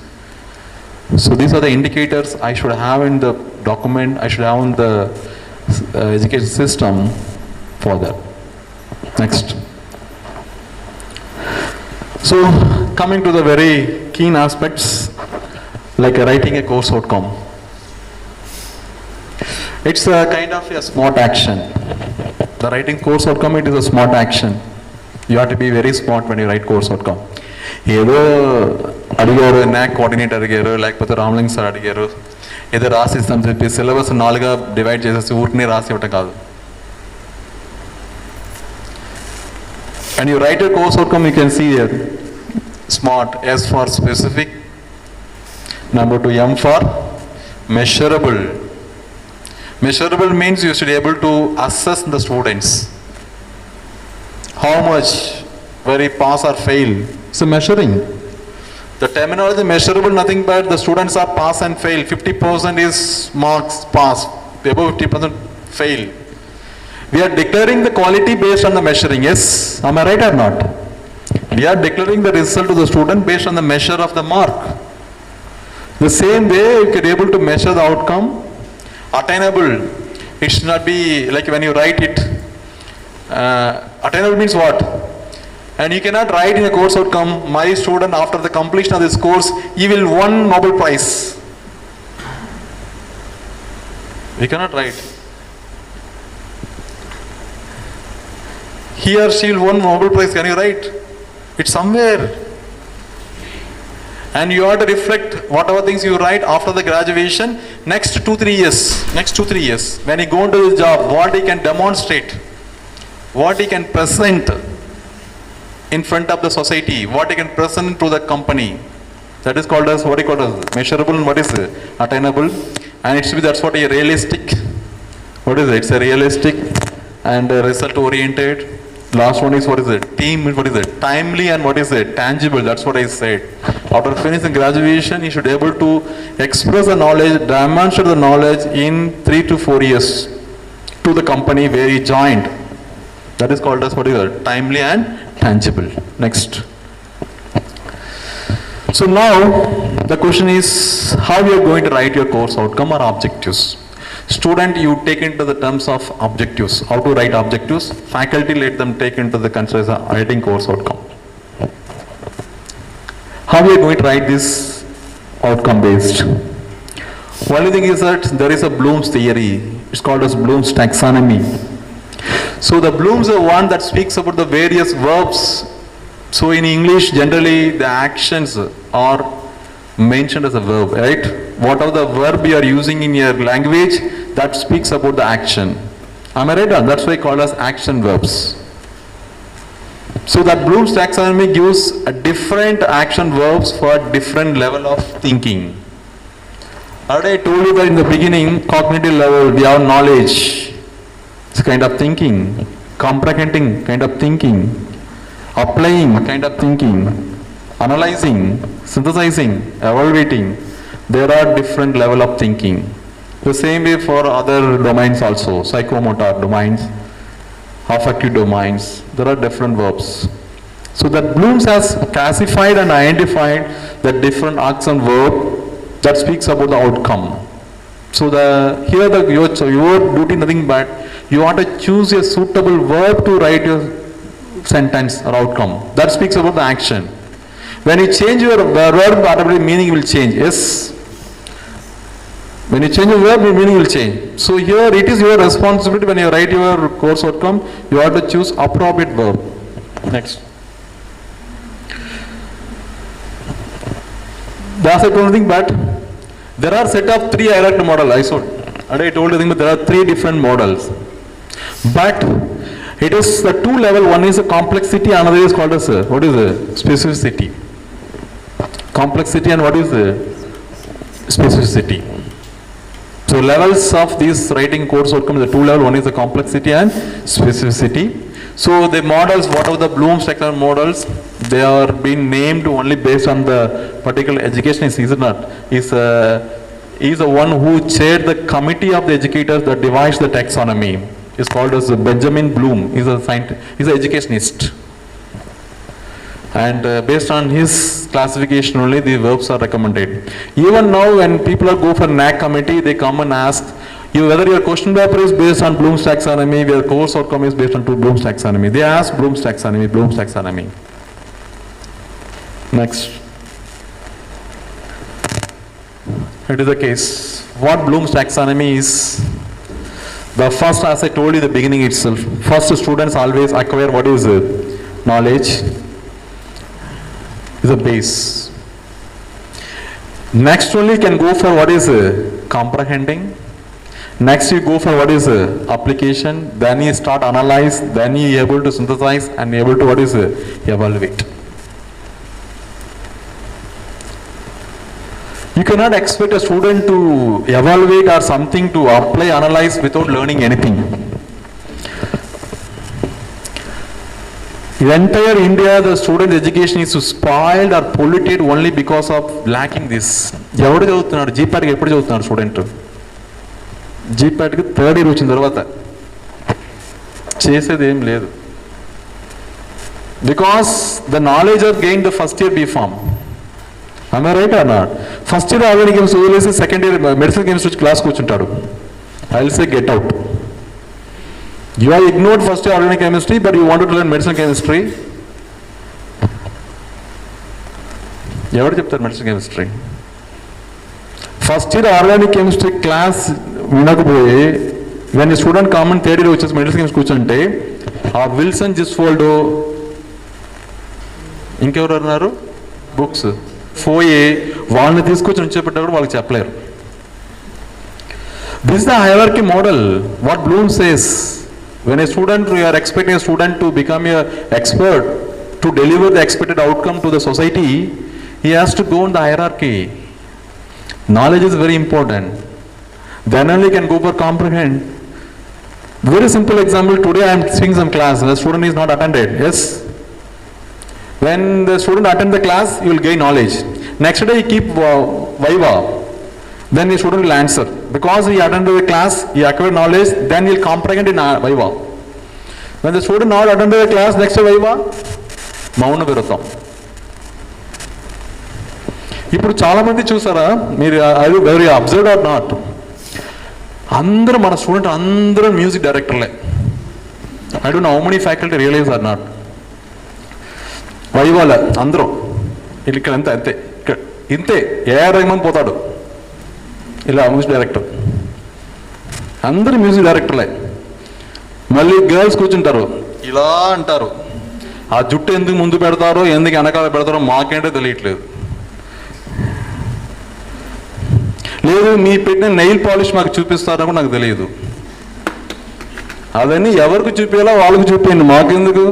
[SPEAKER 2] So these are the indicators I should have in the document, I should have in the education system for that. Next. So coming to the very keen aspects, like writing a course outcome. It's a kind of a smart action. The writing course outcome, it is a smart action. You have to be very smart when you write course outcome. ఏదో అడిగారు NAC coordinator అడిగారు, లేకపోతే Ramaling sir అడిగారు, ఏదో రాసిస్తాం చెప్పి syllabus 4గా divide చేసేసి ఊరిని రాసి ఇవ్వటం కాదు. And you write a course outcome, you can see here, SMART, S for specific, number 2, M for measurable. Measurable means you should be able to assess the students. How much, where he pass or fail. So measuring. The terminology measurable, nothing but the students are pass and fail. 50% is marks pass, above 50% fail. We are declaring the quality based on the measuring. Yes, am I right or not? We are declaring the result to the student based on the measure of the mark. The same way you can able to measure the outcome. Attainable. It should not be like when you write it. Attainable means what? And you cannot write in a course outcome, my student after the completion of this course, he will won Nobel Prize. We cannot write. He or she will won Nobel Prize, can you write? It's somewhere. And you have to reflect whatever things you write after the graduation, next 2-3 years. Next 2-3 years. When he go into his job, what he can demonstrate, what he can present in front of the society, what he can present to the company. That is called as, what he called as measurable, and what is it? Attainable. And it should be, that's what a realistic. What is it? It's a realistic and result oriented. Last one is, what is it? Team, what is it? Timely, and what is it? Tangible. That's what I said. After finishing graduation, he should be able to express the knowledge, demonstrate the knowledge in 3 to 4 years to the company where he joined. That is called as, what is it? Timely and tangible. Next. So now the question is, how you are going to write your course outcome or objectives. Student, you take into the terms of objectives. How to write objectives? Faculty, let them take into the consideration writing course outcome. How we are going to write this outcome based. Only thing is that there is a Bloom's theory. It's called as Bloom's taxonomy. So the Bloom's are one that speaks about the various verbs. So in English, generally the actions are mentioned as a verb, right? Whatever the verb you are using in your language, that speaks about the action. Am I right? That's why called as action verbs. So that Bloom's taxonomy gives a different action verbs for different level of thinking. Already I told you that in the beginning, cognitive level, we have knowledge. It's kind of thinking, comprehending kind of thinking, applying kind of thinking, analyzing, synthesizing, evaluating. There are different level of thinking. The same way for other domains also, psychomotor domains, affective domains, there are different verbs. So that Bloom's has classified and identified the different action verb that speaks about the outcome. So your duty nothing but you want to choose a suitable verb to write your sentence or outcome. That speaks about the action. When you change your verb, automatically meaning will change. Yes. When you change your verb, your meaning will change. So here it is your responsibility when you write your course outcome, you have to choose appropriate verb. Next. That's the only thing, but there are set of 3 hierarchy model. I told you that there are 3 different models. But it is the 2 level. One is a complexity, another is called as what is the specificity. Complexity and what is the specificity. So levels of these writing course outcome, the 2 level, one is the complexity and specificity. So the models, whatever the Bloom's taxonomy models, they are being named only based on the particular education is not. Is the one who chaired the committee of the educators that devised the taxonomy. Is called as Benjamin Bloom. He's a scientist, he's an educationist. And based on his classification only the verbs are recommended. Even now when people go for NAC committee, they come and ask you whether your question paper is based on Bloom's taxonomy, your course outcome is based on Bloom's taxonomy. They ask Bloom's taxonomy. Next. It is the case. What Bloom's taxonomy is, the first, as I told you in the beginning itself, first students always acquire what is knowledge, is a base. Next only you can go for what is comprehending. Next you go for what is application. Then you start analyze. Then you able to synthesize and able to what is evaluate. You cannot expect a student to evaluate or something to apply, analyze without learning anything. In entire India, the student education is spoiled or polluted only because of lacking this. ఎవడు చదువుతున్నాడు జీపాట్కి ఎప్పుడు చదువుతున్నాడు student జీపాట్కి 3rd year వచ్చిన తర్వాత చేసేది ఏం లేదు. Because the knowledge are gained the first year B.Pharm. Am I right or not? First year organic chemistry వదిలేసి second year medicinal chemistry class కూర్చుంటాడు. I will say get out. You have ignored first year organic chemistry but you wanted to learn medicinal chemistry. ఎవరు చెప్తారు medicine chemistry? First year organic chemistry class వినకపోయి when student common 3rd year వచ్చేసి medicine chemistry కూర్చుంటే ఆ Wilson జిస్వోల్డో ఇంకెవరు అన్నారు books ఫోయే వాళ్ళని తీసుకొచ్చి ఉంచేపెట్టారు వాళ్ళకి చెప్పలేరు. This the hierarchy model what Bloom says. When a student, you are expecting a student to become an expert, to deliver the expected outcome to the society, he has to go in the hierarchy. Knowledge is very important. Then only can go for comprehend. Very simple example, today I am seeing some class, the student is not attended, yes? When the student attend the class, he will gain knowledge. Next day he keep Viva. Then the student will answer. Because he attended the class, he acquired knowledge, then he will comprehend in Viva. When the student not attended the class, next Viva, Mauna Virutam. ఇప్పుడు చాలా మంది చూసారా మీరు very observe are not, అందరూ మన student అందరూ music డైరెక్టర్లే. I don't know how many faculty realize or not. వైవాల అందరూ ఇక్కడ అంతే అంతే ఇంతే. ఏఆర్ రెహమాన్ పోతాడు, ఇలా మ్యూజిక్ డైరెక్టర్, అందరు మ్యూజిక్ డైరెక్టర్లే. మళ్ళీ గర్ల్స్ కూర్చుంటారు, ఇలా అంటారు. ఆ జుట్టు ఎందుకు ముందు పెడతారో ఎందుకు వెనకాల పెడతారో మాకేంటో తెలియట్లేదు. లేదు మీ పెట్టిన నెయిల్ పాలిష్ మాకు చూపిస్తారో కూడా నాకు తెలియదు. అవన్నీ ఎవరికి చూపించాలో వాళ్ళకి చూపించండి, మాకెందుకు.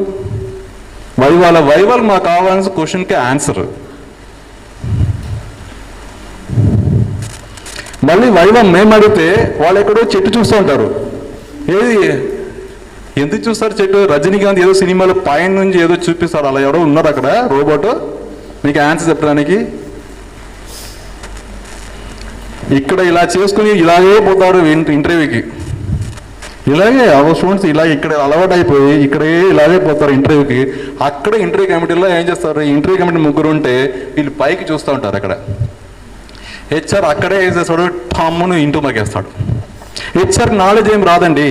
[SPEAKER 2] వైవాల్ మాకు కావాల్సిన క్వశ్చన్కి ఆన్సర్. మళ్ళీ వైవాల్ మేము అడిగితే వాళ్ళు ఎక్కడో చెట్టు చూస్తూ ఉంటారు. ఏది ఎందుకు చూస్తారు చెట్టు? రజనీకాంత్ ఏదో సినిమాలో పైన నుంచి ఏదో చూపిస్తారు, అలా ఎవరో ఉన్నారు అక్కడ రోబోట్ మీకు ఆన్సర్ చెప్పడానికి. ఇక్కడ ఇలా చేసుకుని ఇలాగే పోతారు ఇంటర్వ్యూకి. ఇలాగే స్టూడెంట్స్ ఇలా ఇక్కడ అలవాటు అయిపోయి ఇక్కడే ఇలాగే పోతారు ఇంటర్వ్యూకి. అక్కడ ఇంటర్వ్యూ కమిటీలో ఏం చేస్తారు, ఇంటర్వ్యూ కమిటీ ముగ్గురు ఉంటే వీళ్ళు పైకి చూస్తూ ఉంటారు. అక్కడ హెచ్ఆర్ అక్కడే ఏం చేస్తాడు, ఠమ్మును ఇంటూ మాకేస్తాడు. హెచ్ఆర్ నాలెడ్జ్ ఏం రాదండి.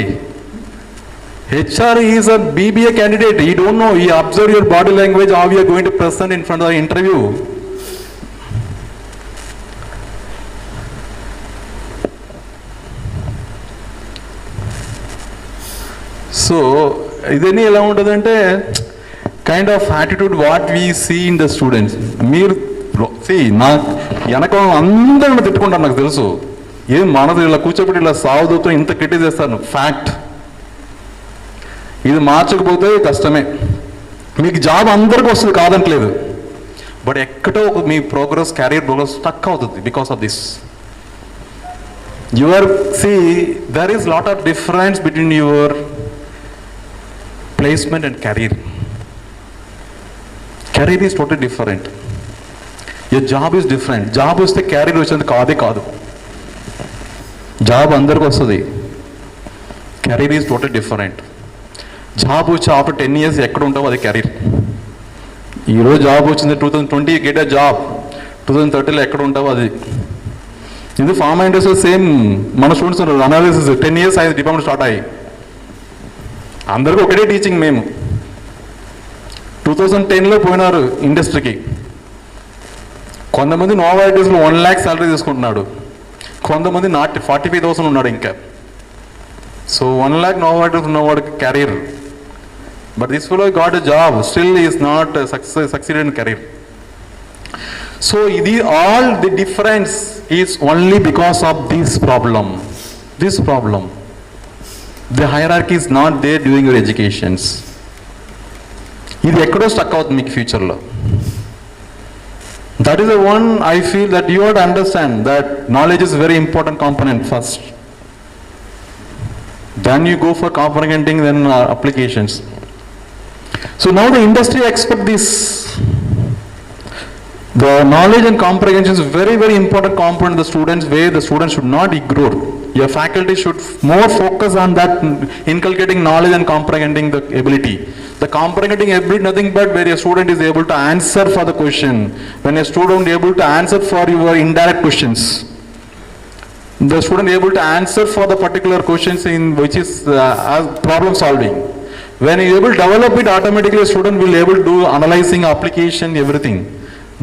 [SPEAKER 2] HR is a BBA candidate. He don't know. He observe your body language, how you are going to present in front of the interview. So ఇదన్నీ ఎలా ఉంటుందంటే kind of attitude what we see in the students. మీరు నాకు వెనక అందరూ తిట్టుకుంటారు, నాకు తెలుసు. ఏం మనది ఇలా కూర్చోబెట్టి ఇలా సాగుతూ ఇంత క్రిటిక్ చేస్తాను, ఫ్యాక్ట్. ఇది మార్చకపోతే కష్టమే. మీకు జాబ్ అందరికీ వస్తుంది కాదంటలేదు, బట్ ఎక్కడో మీ ప్రోగ్రెస్, క్యారియర్ ప్రోగ్రెస్ స్టక్ అవుతుంది because of this. Your there is lot of difference between your placement and career. Career is total different. Your job is different. Job వస్తే కెరీర్ వచ్చేది కాదే కాదు. జాబ్ అందరికీ వస్తుంది, career is total different. Job వచ్చి after 10 years ఎక్కడ ఉంటావో అది కెరీర్. ఈరోజు జాబ్ వచ్చింది 2020 గెట్ అ జాబ్, 2030లో ఎక్కడ ఉంటావో అది. ఇది ఫార్మా ఇండస్ట్రీ సేమ్. మన స్టూడెంట్స్ అనాలిసిస్ 10 years అయింది డిపార్ట్మెంట్ స్టార్ట్ అయ్యి. అందరికీ ఒకటే టీచింగ్. మేము 2010లో పోయినారు ఇండస్ట్రీకి. కొంతమంది నోవాలిటీస్లో 1 lakh శాలరీ తీసుకుంటున్నాడు, కొంతమంది 45,000 ఉన్నాడు ఇంకా. సో 1 lakh నోవాలిటీస్ ఉన్నవాడికి career. But this fellow got a job, still is not succeeded in career. So ఇది all the difference is only because of this problem. The hierarchy is not there during your educations. ఇది ఎక్కడో stuck అవుతుంది మీకు ఫ్యూచర్లో. That is the one I feel that you have to understand that knowledge is a very important component first. Then you go for comprehending then applications. So now the industry expect this. The knowledge and comprehension is very, very important component of the students, where the students should not ignore. Your faculty should more focus on that, inculcating knowledge and comprehending the ability. The comprehending ability nothing but where a student is able to answer for the question. When a student able to answer for your indirect questions, the student able to answer for the particular questions in which is problem solving. When you able to develop it, automatically a student will able to do analyzing, application, everything.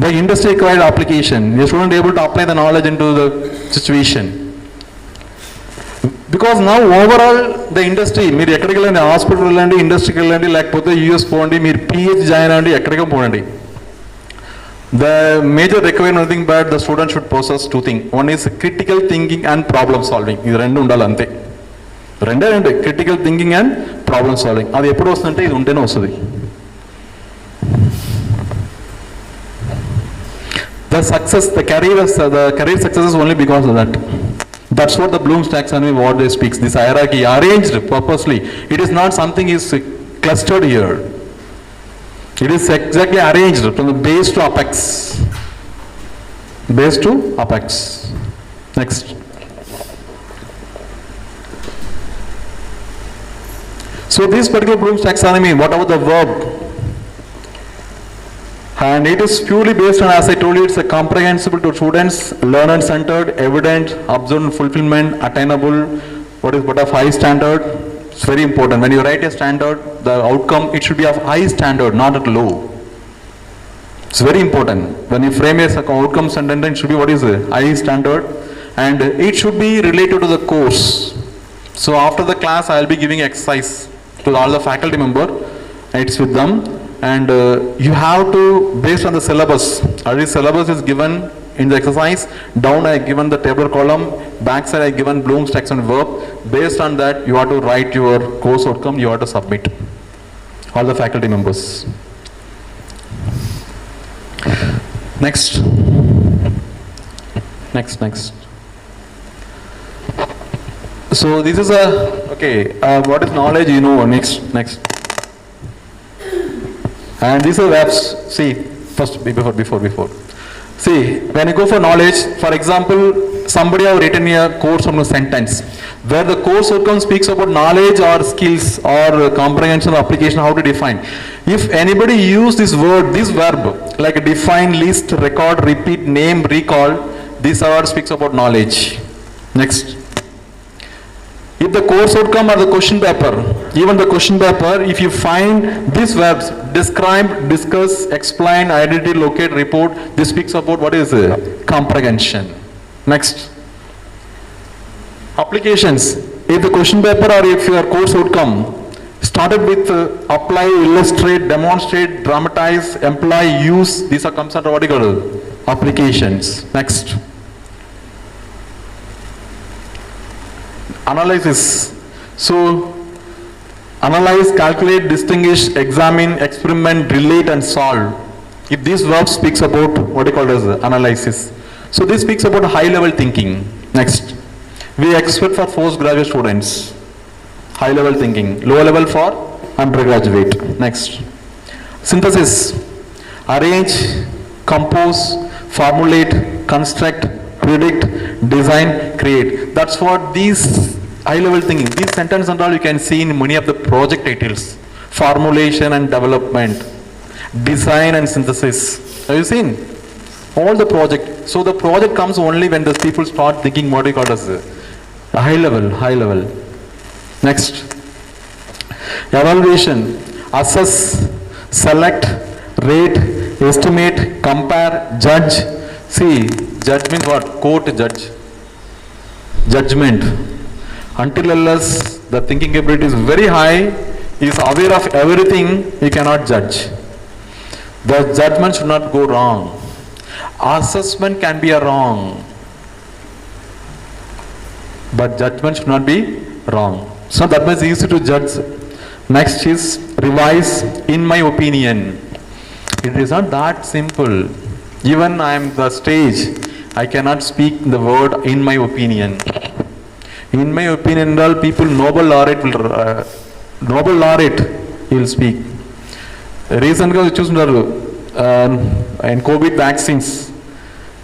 [SPEAKER 2] The industry required application. The student able to apply the knowledge into the situation. Because now overall the industry, మీరు ఎక్కడికి వెళ్ళండి, hospital వెళ్ళండి, ఇండస్ట్రీకి వెళ్ళండి, లేకపోతే US పోండి, మీరు PhD join అవ్వండి, ఎక్కడికి పోండి. The major requirement nothing but the student should possess 2 things. One is critical thinking and problem solving. ఇది 2 ఉండాలి అంతే. రెండే critical thinking and problem solving. అది ఎప్పుడు వస్తుందంటే ఇది ఉంటేనే వస్తుంది. The career success is only because of that. That's what the Bloom's taxonomy what they speaks. This hierarchy arranged purposely. It is not something is clustered here. It is exactly arranged from the base to apex. Next. So this particular Bloom's taxonomy, what about the verb? And it is purely based on, as I told you, it's a comprehensible to students, learner-centered, evident, observed fulfillment, attainable, what of high standard. It's very important. When you write a standard, the outcome, it should be of high standard, not at low. It's very important. When you frame a outcome sentence, it should be what is a high standard, and it should be related to the course. So after the class, I'll be giving exercise to all the faculty member. It's with them, and you have to, based on the syllabus. Already syllabus is given in the exercise. Down I given the tabular column. Backside I given Bloom's taxonomy verb. Based on that, you have to write your course outcome. You have to submit. All the faculty members. Next. So this is what is knowledge, you know, next. And these are verbs, see, first, before. See, when you go for knowledge, for example, somebody have written a course on a sentence, where the course outcome speaks about knowledge or skills or comprehension or application, how to define. If anybody use this verb, like define, list, record, repeat, name, recall, this word speaks about knowledge. Next. If the course outcome or the question paper, even the question paper, if you find these verbs, describe, discuss, explain, identity, locate, report, this speaks about what is comprehension. Next. Applications. If the question paper or if your course outcome started with apply, illustrate, demonstrate, dramatize, employ, use, these are comes under what you call applications. Next. Analysis. So, analyze, calculate, distinguish, examine, experiment, relate and solve. If this verb speaks about what you call as analysis. So this speaks about high level thinking. Next. We expect for postgraduate students. High level thinking. Low level for undergraduate. Next. Synthesis. Arrange, compose, formulate, construct, predict, design, create. That's what these high level thinking, these sentences and all you can see in many of the project titles. Formulation and development, design and synthesis. Have you seen? All the project. So the project comes only when the people start thinking what you call as a high level. Next. Evaluation. Assess, select, rate, estimate, compare, judge. See, judge means what? Court judge. Judgment. Until unless the thinking ability is very high, he is aware of everything, he cannot judge. The judgment should not go wrong. Assessment can be a wrong, but judgment should not be wrong. So that means easy to judge. Next is revise, in my opinion. It is not that simple. Even I am the stage, I cannot speak the word in my opinion. In my opinion, all people, Nobel laureate will speak. Recently, in COVID vaccines,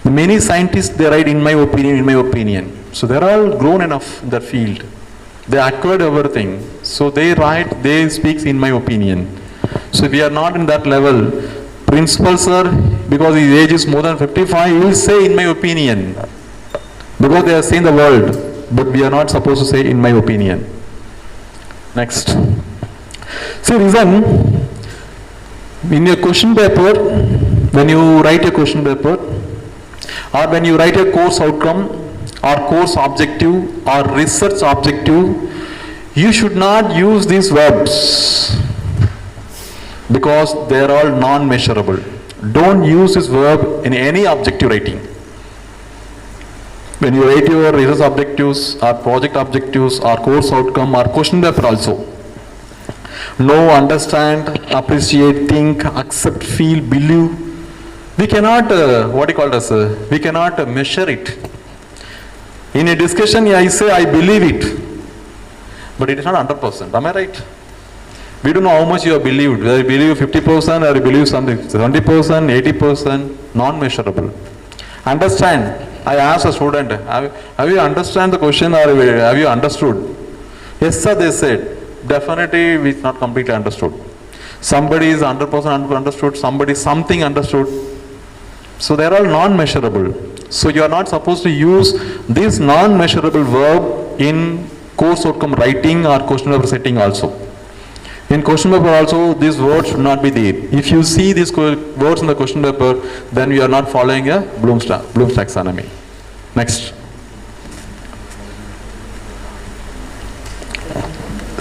[SPEAKER 2] many scientists, they write in my opinion. So they are all grown enough in that field. They acquired everything. So they write, they speak in my opinion. So if we are not in that level, principal sir, because his age is more than 55, he will say in my opinion. Because they are seeing the world. But we are not supposed to say in my opinion. Next. See, reason, in your question paper, when you write a question paper, or when you write a course outcome, or course objective, or research objective, you should not use these verbs because they are all non-measurable. Don't use this verb in any objective writing. When you write your research objectives, or project objectives, or course outcome, or question paper also, know, understand, appreciate, think, accept, feel, believe. We cannot, we cannot measure it. In a discussion, I say I believe it, but it is not 100%. Am I right? We don't know how much you have believed. Whether you believe 50% or you believe something 70%, 80%, non-measurable. Understand. I asked a student, have you understand the question or have you understood? Yes sir, they said. Definitely we not completely understood. Somebody is 100% understood, somebody something understood. So they are all non-measurable. So you are not supposed to use this non-measurable verb in course outcome writing or question paper setting also. In question paper also, these words should not be there. If you see these words in the question paper, then you are not following a Bloom's taxonomy. Next.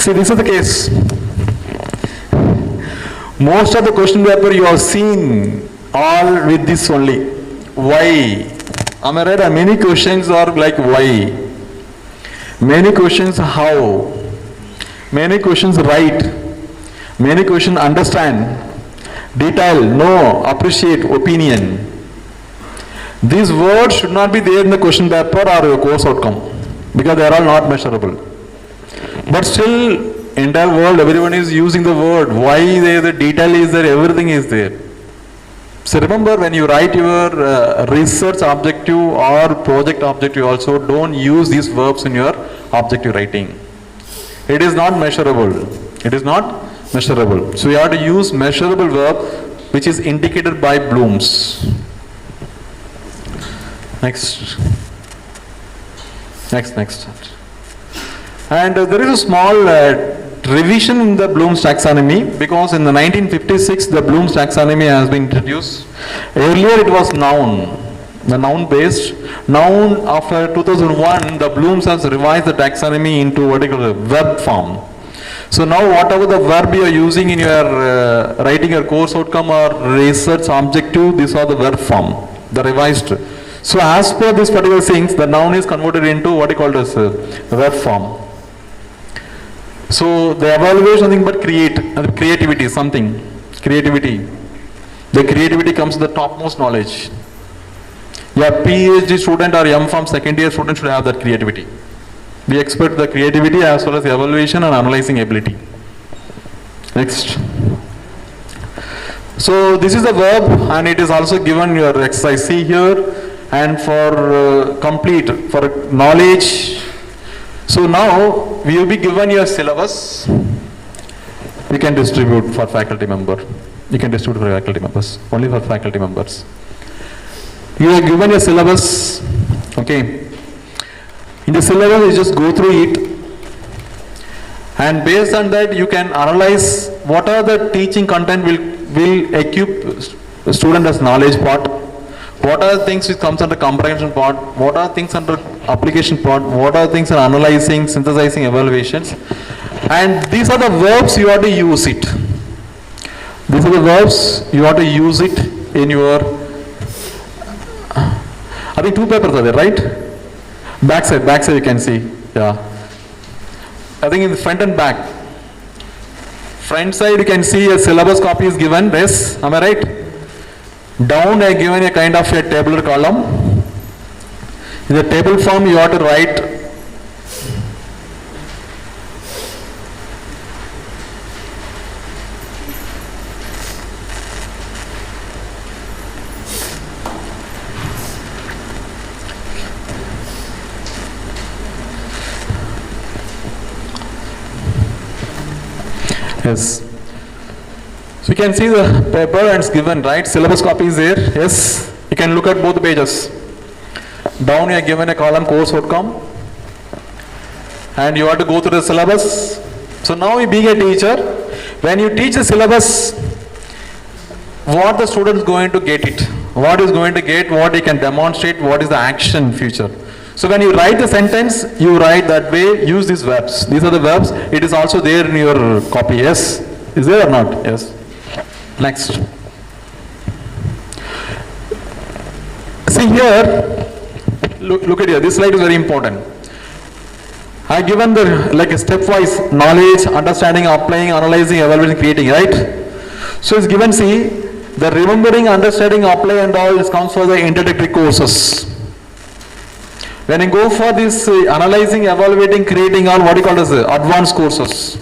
[SPEAKER 2] See, this is the case. Most of the question paper you have seen all with this only. Why? Am I right? And many questions are like why. Many questions how. Many questions right. Many questions understand. Detail, know, appreciate, opinion. These words should not be there in the question paper or your course outcome because they are all not measurable. But still, entire world, everyone is using the word. Why there, the detail is there, everything is there. So remember, when you write your research objective or project objective also, don't use these verbs in your objective writing. It is not measurable. It is not measurable. So you have to use measurable verb which is indicated by Bloom's. Next. And there is a small revision in the Bloom's taxonomy because in the 1956 the Bloom's taxonomy has been introduced. Earlier it was noun, the noun based. Now after 2001 the Bloom's has revised the taxonomy into what you call a verb form. So now whatever the verb you are using in your writing your course outcome or research objective, these are the verb form, the revised. So as per these particular things, the noun is converted into what you call as verb form. So the evaluation nothing but creativity, something. Creativity. The creativity comes to the topmost knowledge. Your PhD student or M.Pharm second year student should have that creativity. We expect the creativity as well as the evaluation and analyzing ability. Next. So this is the verb and it is also given your exercise C here and for complete, for knowledge. So now we will be given your syllabus. You can distribute for faculty member. You can distribute for faculty members, only for faculty members. You are given your syllabus, okay. In the syllabus, you just go through it, and based on that, you can analyze what are the teaching content will equip student as knowledge part, what are the things which comes under comprehension part, what are things under application part, what are things in analyzing, synthesizing, evaluations, and these are the verbs you have to use it. These are the verbs you have to use it in your. I think 2 papers are there, right? Backside you can see, yeah. I think in the front and back. Front side you can see a syllabus copy is given, yes, am I right? Down I given a kind of a tabular column. In the table form you have to write yes. So you can see the paper and it's given, right? Syllabus copy is there, yes. You can look at both the pages. Down you are given a column course outcome and you have to go through the syllabus. So now you being a teacher, when you teach the syllabus, what the student is going to get it, what is going to get, what he can demonstrate, what is the action future. So when you write the sentence, you write that way, use these verbs. These are the verbs. It is also there in your copy, yes. Is there or not? Yes. Next. See here, look at here, this slide is very important. I have given the like a stepwise knowledge, understanding, applying, analyzing, evaluating, creating, right? So it's given, see, the remembering, understanding, apply and all this comes for the introductory courses. When you go for this analyzing, evaluating, creating all what you call as advanced courses.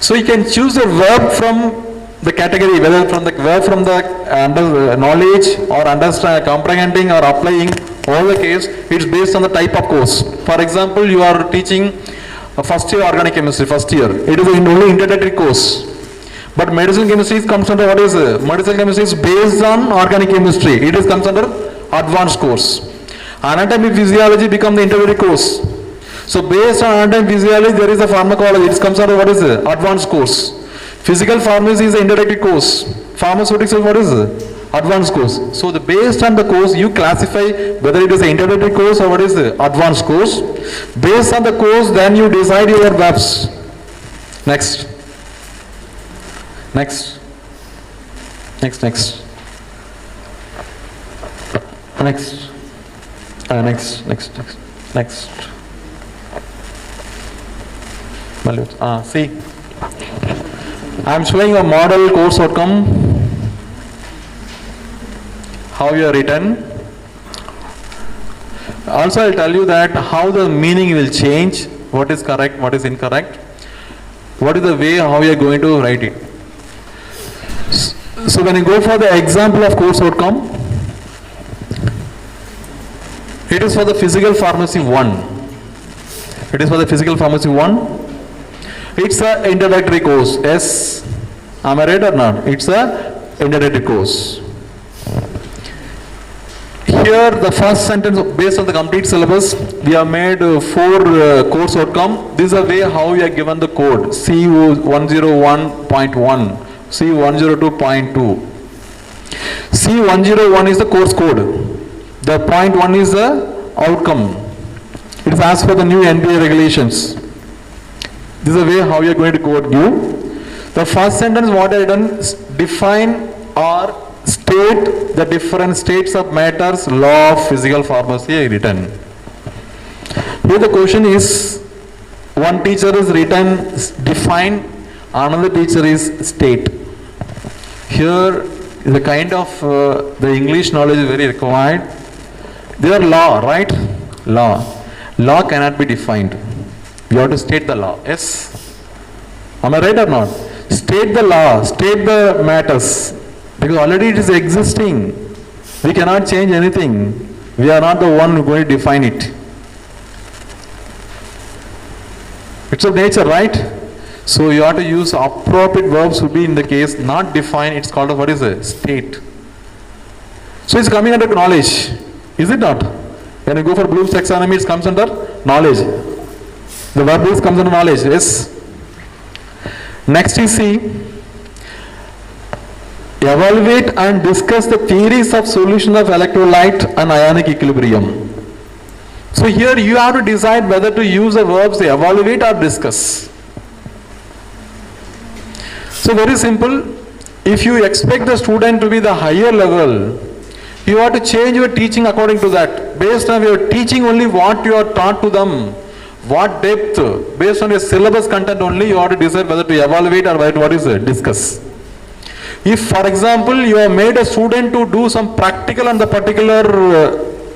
[SPEAKER 2] So you can choose a verb from the category, whether from the verb from the knowledge or understand, comprehending or applying, all the case, it's based on the type of course. For example, you are teaching a first year organic chemistry, first year. It is an only introductory course. But medicinal chemistry comes under what is medicinal chemistry is based on organic chemistry. It is comes under advanced course. Anatomy, physiology become the introductory course.
[SPEAKER 3] So based on anatomy physiology, there is a pharmacology. It comes under what is it? Advanced course. Physical pharmacy is the introductory course. Pharmaceutics is what is it? Advanced course. So based on the course, you classify whether it is an introductory course or what is the advanced course. Based on the course, then you decide your webs. Next. Next. Next. Next. Next. Next. Next. Next. Next. See, I am showing a model course outcome. How you are written. Also, I will tell you that how the meaning will change. What is correct, what is incorrect. What is the way how you are going to write it. So when you go for the example of course outcome, it is for the physical pharmacy 1. It is for the physical pharmacy 1. It's a introductory course. Yes, am I right or not? It's a introductory course. Here the first sentence, based on the complete syllabus, we have made 4 course outcome. This is the way how we are given the code. C101.1, C102.2. C101 is the course code. The point 1 is the outcome. It is as per the new NBA regulations. This is the way how we are going to code you. The first sentence what I have done is define or state the different states of matters, law of physical pharmacy I written. Here the question is, one teacher is written define, another teacher is state. Here the kind of the English knowledge is very required. There are law, right? Law. Law cannot be defined. You have to state the law. Yes? Am I right or not? State the law, state the matters. Because already it is existing. We cannot change anything. We are not the one who going to define it. It's of nature, right? So you have to use appropriate verbs to be in the case, not define, it's called what is a state. So it's coming under knowledge. Is it not? When you go for Bloom's taxonomy, it comes under knowledge. The verb is comes under knowledge, yes. Next you see, evaluate and discuss the theories of solution of electrolyte and ionic equilibrium. So here you have to decide whether to use the verbs evaluate or discuss. So very simple, if you expect the student to be the higher level, you have to change your teaching according to that. Based on your teaching only what you are taught to them, what depth, based on your syllabus content only, you have to decide whether to evaluate or whether what is it, discuss. If for example you have made a student to do some practical on the particular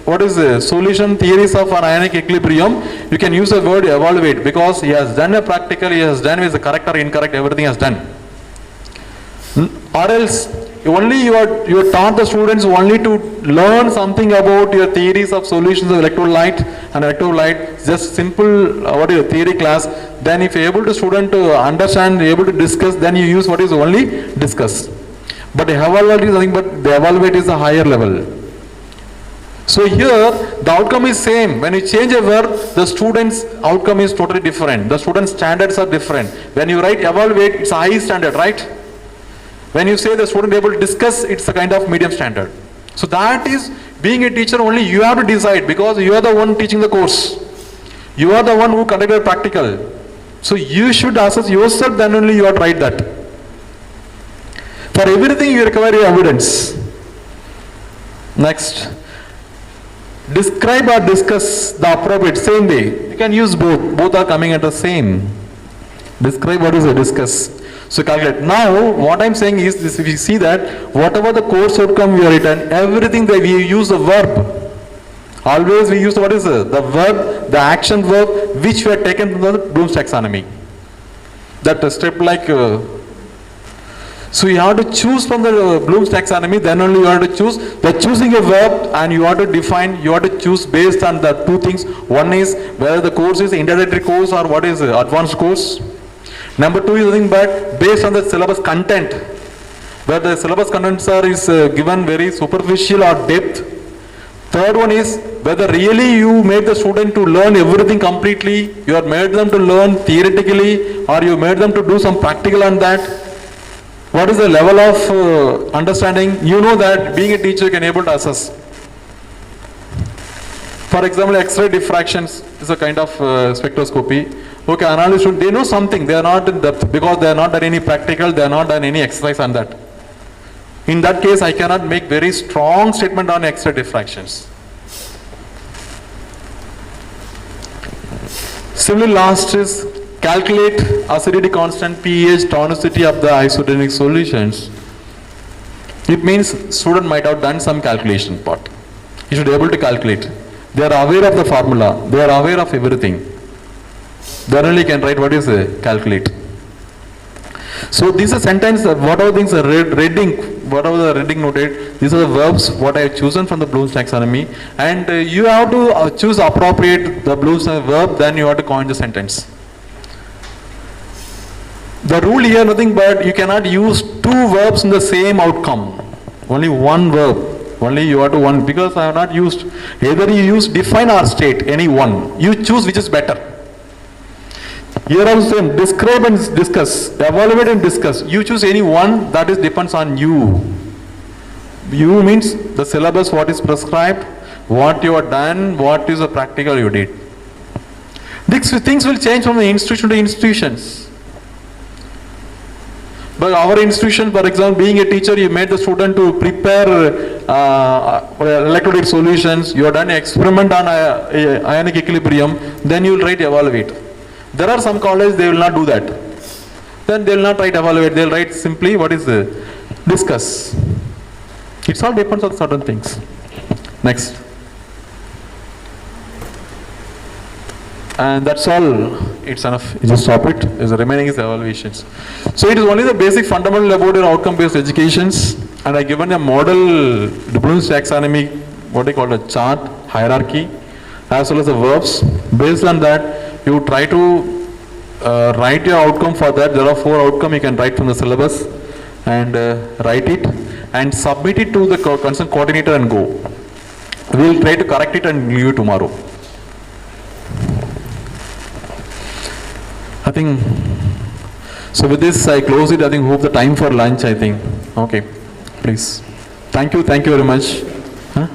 [SPEAKER 3] what is the solution theories of an ionic equilibrium, you can use the word evaluate because he has done a practical, he has done with the correct or incorrect, everything has done. Or else only you are taught the students only to learn something about your theories of solutions of electrolyte and electrolyte, just simple what is a theory class. Then if you are able to student to understand, able to discuss, then you use what is only discuss. But evaluate is nothing but the evaluate is a higher level. So here the outcome is same. When you change a verb, the student's outcome is totally different. The student's standards are different. When you write evaluate, it's a high standard, right? When you say the student able to discuss, it's a kind of medium standard. So that is, being a teacher only you have to decide because you are the one teaching the course. You are the one who conducted practical. So you should assess yourself, then only you have to write that. For everything you require evidence. Next. Describe or discuss the appropriate, same way. You can use both. Both are coming at the same. Describe what is a discuss. So calculate. Now what I am saying is this, if you see that whatever the course outcome we are written, everything that we use the verb. Always we use the, what is the verb, the action verb which we have taken from the Bloom's taxonomy. That step like, so you have to choose from the Bloom's taxonomy, then only you have to choose. The choosing a verb and you have to define, you have to choose based on the two things. One is whether the course is introductory course or what is advanced course. Number two is nothing but based on the syllabus content. Where the syllabus contents are is given very superficial or depth. Third one is whether really you made the student to learn everything completely, you have made them to learn theoretically, or you made them to do some practical on that. What is the level of understanding? You know that being a teacher can able to assess. For example, X-ray diffractions is a kind of spectroscopy. Okay, analysts, they know something, they are not in depth because they are not done any practical, they are not done any exercise on that. In that case, I cannot make very strong statement on X-ray diffractions. Similarly, last is calculate acidity constant, pH, tonicity of the isotonic solutions. It means student might have done some calculation part. You should be able to calculate. They are aware of the formula. They are aware of everything. Then only can write what is calculate. So these are sentence, whatever things are whatever the reading noted, these are the verbs what I have chosen from the Bloom's taxonomy, and you have to choose appropriate the Bloom's verb, then you have to coin the sentence. The rule here nothing but you cannot use two verbs in the same outcome. Only one verb. Only you have to one, because I have not used, either you use define or state, any one. You choose which is better. Here also same, describe and discuss, evaluate and discuss. You choose any one, that is depends on you. You means the syllabus, what is prescribed, what you have done, what is the practical you did. These things will change from the institution to institutions. But our institution, for example, being a teacher, you made the student to prepare electrolyte solutions, you have done an experiment on ionic equilibrium, then you will write evaluate. There are some colleges, they will not do that. Then they will not write evaluate, they will write simply what is discuss. It all depends on certain things. Next. And that's all, it's enough. You just stop it. The remaining is evaluations. So it is only the basic fundamental about your outcome-based educations, and I given a model, the Bloom's taxonomy, what they call a chart, hierarchy, as well as the verbs. Based on that, you try to write your outcome for that. There are 4 outcomes you can write from the syllabus, and write it and submit it to the concerned coordinator and go. We will try to correct it and give you tomorrow. I think, so with this I close it. I think hope the time for lunch, I think. Okay, please. Thank you very much. Huh?